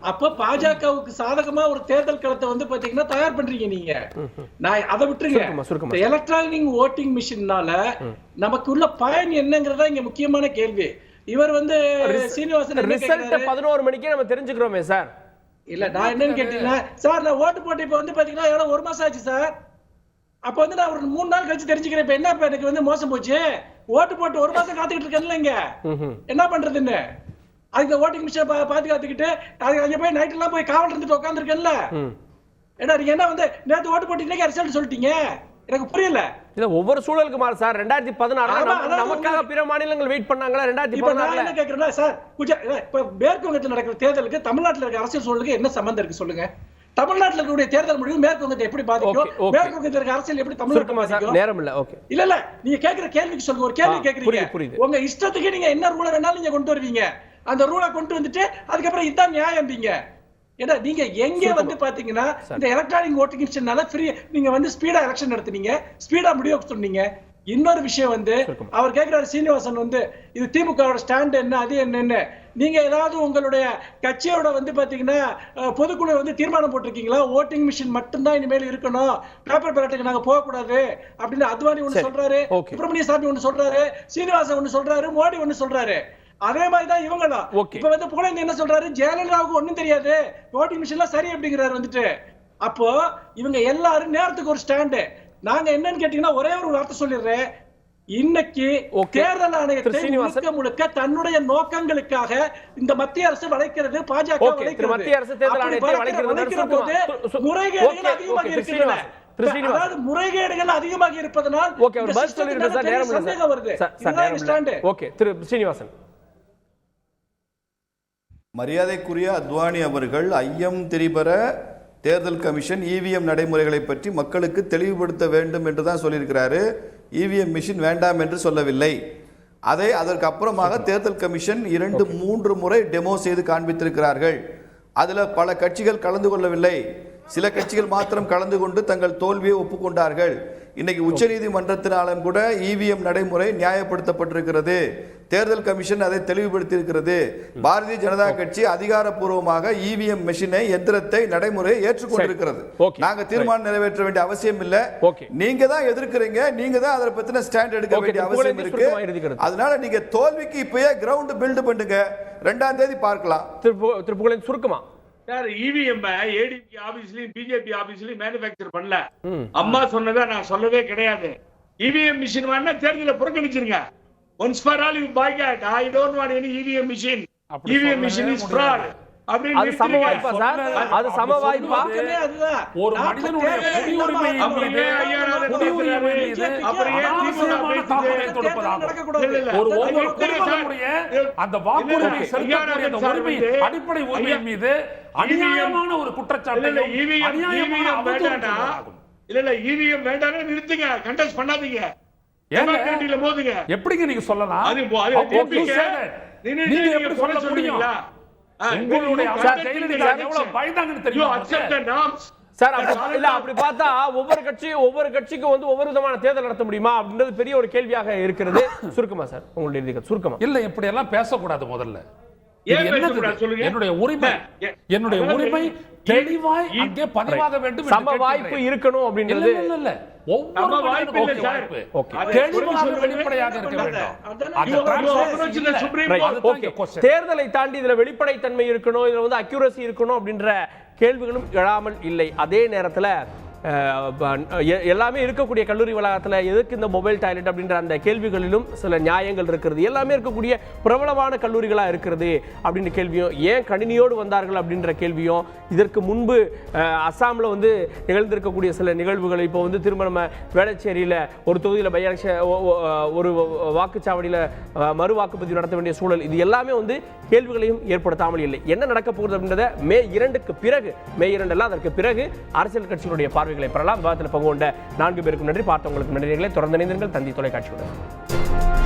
Speaker 2: அப்ப பாஜகவுக்கு சாதகமா ஒரு தேர்தல் களத்தை வந்து பாத்தீங்கன்னா தயார் பண்றீங்க நீங்க. நான் அதை விட்டுருங்க. எலக்ட்ரானிக் ஓட்டிங் மிஷின்னால நமக்கு உள்ள பயன் என்னங்கறதா இங்க முக்கியமான கேள்வி. இவர் வந்து சீனிவாசன்
Speaker 1: ரிசல்ட் 11 மணிக்கே நம்ம தெரிஞ்சுக்கிறோமே சார்.
Speaker 2: இல்ல நான் என்னன்னு கேட்டீங்கன்னா, சார் நான் ஓட்டு போட்டு இப்ப வந்து பாத்தீங்கன்னா எவ்வளவு 1 மாசம் ஆச்சு சார். அப்ப வந்து நான் ஒரு 3 நாள் கழிச்சு தெரிஞ்சுக்கிறேன். இப்ப என்ன எனக்கு வந்து மோசம் போச்சு, ஓட்டு போட்டு 1 மாசம் காத்துக்கிட்டு இருக்கேன்ல, இங்க என்ன பண்றதுன்னு அதுக்கு ஓட்டிங் மிஷின் பாதுகாத்துக்கிட்டு அதுக்கு அங்க போய் நைட் எல்லாம் போய் காவல் இருந்துட்டு உட்காந்துருக்கேன்ல. ஏன்னா நீங்க என்ன வந்து நேத்து ஓட்டு போட்டு இன்னைக்கு ரிசல்ட் சொல்லிட்டீங்க, எனக்கு புரியல.
Speaker 1: இல்ல ஒவ்வொரு சூழலுக்கு மாறு சார். 2016 நமக்காக பிற மாநிலங்கள் வெயிட் பண்ணாங்களா? 2016
Speaker 2: என்ன கேக்குறேன்னா சார், இப்ப மேற்கு வங்கத்தில் நடக்கிற தேர்தலுக்கு தமிழ்நாட்டில் இருக்க அரசியல் சூழலுக்கு என்ன சம்பந்தம் இருக்கு சொல்லுங்க? தமிழ்நாட்டில் இருக்கக்கூடிய தேர்தல் முடிவு மேற்கு வங்கத்தை எப்படி பாதிக்கும்? மேற்கு வங்கத்தில் இருக்க அரசியல் எப்படி தமிழ்நாட்டுக்கு பாதிக்கும்?
Speaker 1: நேரம் இல்ல. ஓகே,
Speaker 2: இல்ல நீங்க கேக்குற கேள்விக்கு சொல்லுங்க. ஒரு கேள்வி கேக்குறீங்க, உங்க இஷ்டத்துக்கு நீங்க என்ன ரூலை வேணாலும் நீங்க கொண்டு வருவீங்க. அந்த ரூலை கொண்டு வந்துட்டு அதுக்கப்புறம் இதுதான் நியாயம்பீங்க. ஏன்னா நீங்க எங்க வந்து பாத்தீங்கன்னா இந்த எலக்ட்ரானிக் ஓட்டிங் மிஷினால ஃப்ரீ நீங்க வந்து ஸ்பீடா எலெக்ஷன் நடத்துனீங்க, ஸ்பீடா முடிவு சொன்னீங்க. இன்னொரு விஷயம் வந்து அவர் கேட்கிறாரு சீனிவாசன் வந்து இது திமுகவோட ஸ்டாண்ட் என்ன, அது என்னன்னு. நீங்க ஏதாவது உங்களுடைய கட்சியோட வந்து பாத்தீங்கன்னா பொதுக்குழு வந்து தீர்மானம் போட்டிருக்கீங்களா? ஓட்டிங் மிஷின் மட்டும்தான் இனிமேல் இருக்கணும், பேப்பர் பேலட்டுக்கு நாங்க போக கூடாது அப்படின்னு அத்வானி ஒண்ணு சொல்றாரு, சுப்பிரமணிய சாமி ஒண்ணு சொல்றாரு, சீனிவாசன் ஒண்ணு சொல்றாரு, மோடி ஒண்ணு சொல்றாரு. அதே மாதிரிதான் இவங்களும் இப்ப வந்து புகழேந்தி என்ன சொல்றாரு, ஜெயலலிதாவுக்கு ஒண்ணும் தெரியாது, ஓட்டிங் மிஷின்லாம் சரி அப்படிங்கிறாரு வந்துட்டு. அப்போ இவங்க எல்லாரும் நேரத்துக்கு ஒரு ஸ்டாண்டு. நாங்க என்னன்னு கேட்டீங்கன்னா ஒரே ஒரு வார்த்தை சொல்லிடுறேன், இன்னைக்கு தேர்தல் ஆணையத்தை முழுக்க தன்னுடைய நோக்கங்களுக்காக இந்த மத்திய அரசு வளைக்கிறது, பாஜக
Speaker 1: மத்திய அரசு தேர்தல் ஆணையத்தை
Speaker 2: வளைக்கிற போது முறைகேடுகள் அதிகமாக இருக்கின்றன. அதாவது முறைகேடுகள் அதிகமாக இருப்பதனால் சந்தேகம் வருது.
Speaker 1: திரு ஸ்ரீனிவாசன்,
Speaker 3: மரியாதைக்குரிய அத்வானி அவர்கள் ஐயம் திரிபர தேர்தல் கமிஷன் இவிஎம் நடைமுறைகளை பற்றி மக்களுக்கு தெளிவுபடுத்த வேண்டும் என்று தான் சொல்லியிருக்கிறாரு. இவிஎம் மிஷின் வேண்டாம் என்று சொல்லவில்லை. அதற்கு அப்புறமாக தேர்தல் கமிஷன் 2-3 முறை டெமோ செய்து காண்பித்திருக்கிறார்கள். அதில் பல கட்சிகள் கலந்து கொள்ளவில்லை, சில கட்சிகள் மாத்திரம் கலந்து கொண்டு தங்கள் தோல்வியை ஒப்புக்கொண்டார்கள். இன்னைக்கு உச்சநீதிமன்றத்தினாலும் கூட இவிஎம் நடைமுறை நியாயப்படுத்தப்பட்டிருக்கிறது, தேர்தல் கமிஷன் அதை தெளிவுபடுத்தியிருக்கிறது. பாரதிய ஜனதா கட்சி அதிகாரப்பூர்வமாக இவிஎம் மெஷினை, எந்திரத்தை, நடைமுறையை ஏற்றுக்கொண்டிருக்கிறது. நாங்க தீர்மானம் நிறைவேற்ற வேண்டிய அவசியம் இல்லை, நீங்க தான் எதிர்க்கிறீங்க, நீங்க தான் அதை பத்தின ஸ்டாண்ட் எடுக்க வேண்டிய அவசியம் இருக்கு. அதனால நீங்க தோல்விக்கு இப்பயே கிரவுண்ட் பில்ட் பண்ணுங்க, 2ஆம் தேதி பார்க்கலாம்.
Speaker 1: திருப்புகழின் சுருக்கமா
Speaker 4: சார், இவிஎம் ஏடிபி ஆபீஸ்லயும் பிஜேபி ஆபீஸ்லயும் மேனுஃபேக்சர் பண்ணல. அம்மா சொன்னதா நான் சொல்லவே கிடையாது. இவிஎம் மிஷின் வேணா தேர்தலை புறக்கணிச்சிருங்க. Once for all you boycott. I don't want any EVM machine. EVM machine is fraud.
Speaker 1: அது சமவாய்ப்பா சார்? அது சமவாய்ப்பா?
Speaker 5: ஒரு மனிதனுடைய குடியுரிமை மீது ஒரு ஒவ்வொரு குடிமகனுடைய அந்த வாக்குரிமை செலுத்தக்கூடிய அந்த உரிமை, அடிப்படை உரிமை மீது அநியாயமான ஒரு குற்றச்சாட்டு, அநியாயமான அவதூறு.
Speaker 4: இல்ல இவிஎம் வேண்டாம்னு நிறுத்துங்க, கண்டெஸ்ட் பண்ணாதீங்க.
Speaker 5: எப்படிங்க நீங்க சொல்லலாம்? நீங்க எப்படி சொல்ல முடியும்? உங்களுடைய ஜெயலலிதா எவ்வளவு பயந்தாங்கன்னு தெரியுமா
Speaker 1: சார்? இல்ல அப்படி பார்த்தா ஒவ்வொரு கட்சிக்கும் வந்து ஒவ்வொரு விதமான தேர்தல் நடத்த முடியுமா அப்படின்றது பெரிய ஒரு கேள்வியாக இருக்கிறது. சுருக்கமா சார் உங்களுடைய சுருக்கமா.
Speaker 5: இல்ல இப்படி எல்லாம் பேசக்கூடாது. முதல்ல என்னுடைய உரிமை தெளிவாய் அங்கே பதிவாக வேண்டும்.
Speaker 1: சம வாய்ப்பு இருக்கணும் அப்படின்றது
Speaker 5: இல்ல. ஒவ்வொரு வெளிப்படையாக இருக்க வேண்டும்.
Speaker 1: தேர்தலை தாண்டி இதுல வெளிப்படைத்தன்மை இருக்கணும், இதுல வந்து அக்யூரசி இருக்கணும் அப்படின்ற கேள்விகளும் எழாமல் இல்லை. அதே நேரத்துல எல்லாமே இருக்கக்கூடிய கல்லூரி வளாகத்தில் எதுக்கு இந்த மொபைல் டாய்லெட் அப்படின்ற அந்த கேள்விகளிலும் சில நியாயங்கள் இருக்கிறது. எல்லாமே இருக்கக்கூடிய பிரபலமான கல்லூரிகளாக இருக்கிறது அப்படின்ற கேள்வியும், ஏன் கணினியோடு வந்தார்கள் அப்படின்ற கேள்வியும், இதற்கு முன்பு அஸ்ஸாமில் வந்து நிகழ்ந்திருக்கக்கூடிய சில நிகழ்வுகள், இப்போ வந்து திரும்ப நம்ம வேளச்சேரியில் ஒரு தொகுதியில் பை எலெக்ஷன், ஒரு வாக்குச்சாவடியில் மறு வாக்குப்பதிவு நடத்த வேண்டிய சூழல், இது எல்லாமே வந்து கேள்விகளையும் ஏற்படுத்தாமல் இல்லை. என்ன நடக்க போகுது அப்படின்றத மே 2க்கு பிறகு, மே 2 அல்ல அதற்கு பிறகு அரசியல் கட்சிகளுடைய பார்வைகளை பெறலாம். விவாதத்தில் பங்கு கொண்ட 4 பேருக்கும் நன்றி, பார்த்தவங்களுக்கு நன்றிகளை. தொடர்ந்து இணைந்தீர்கள் தந்தி தொலைக்காட்சியுடன்.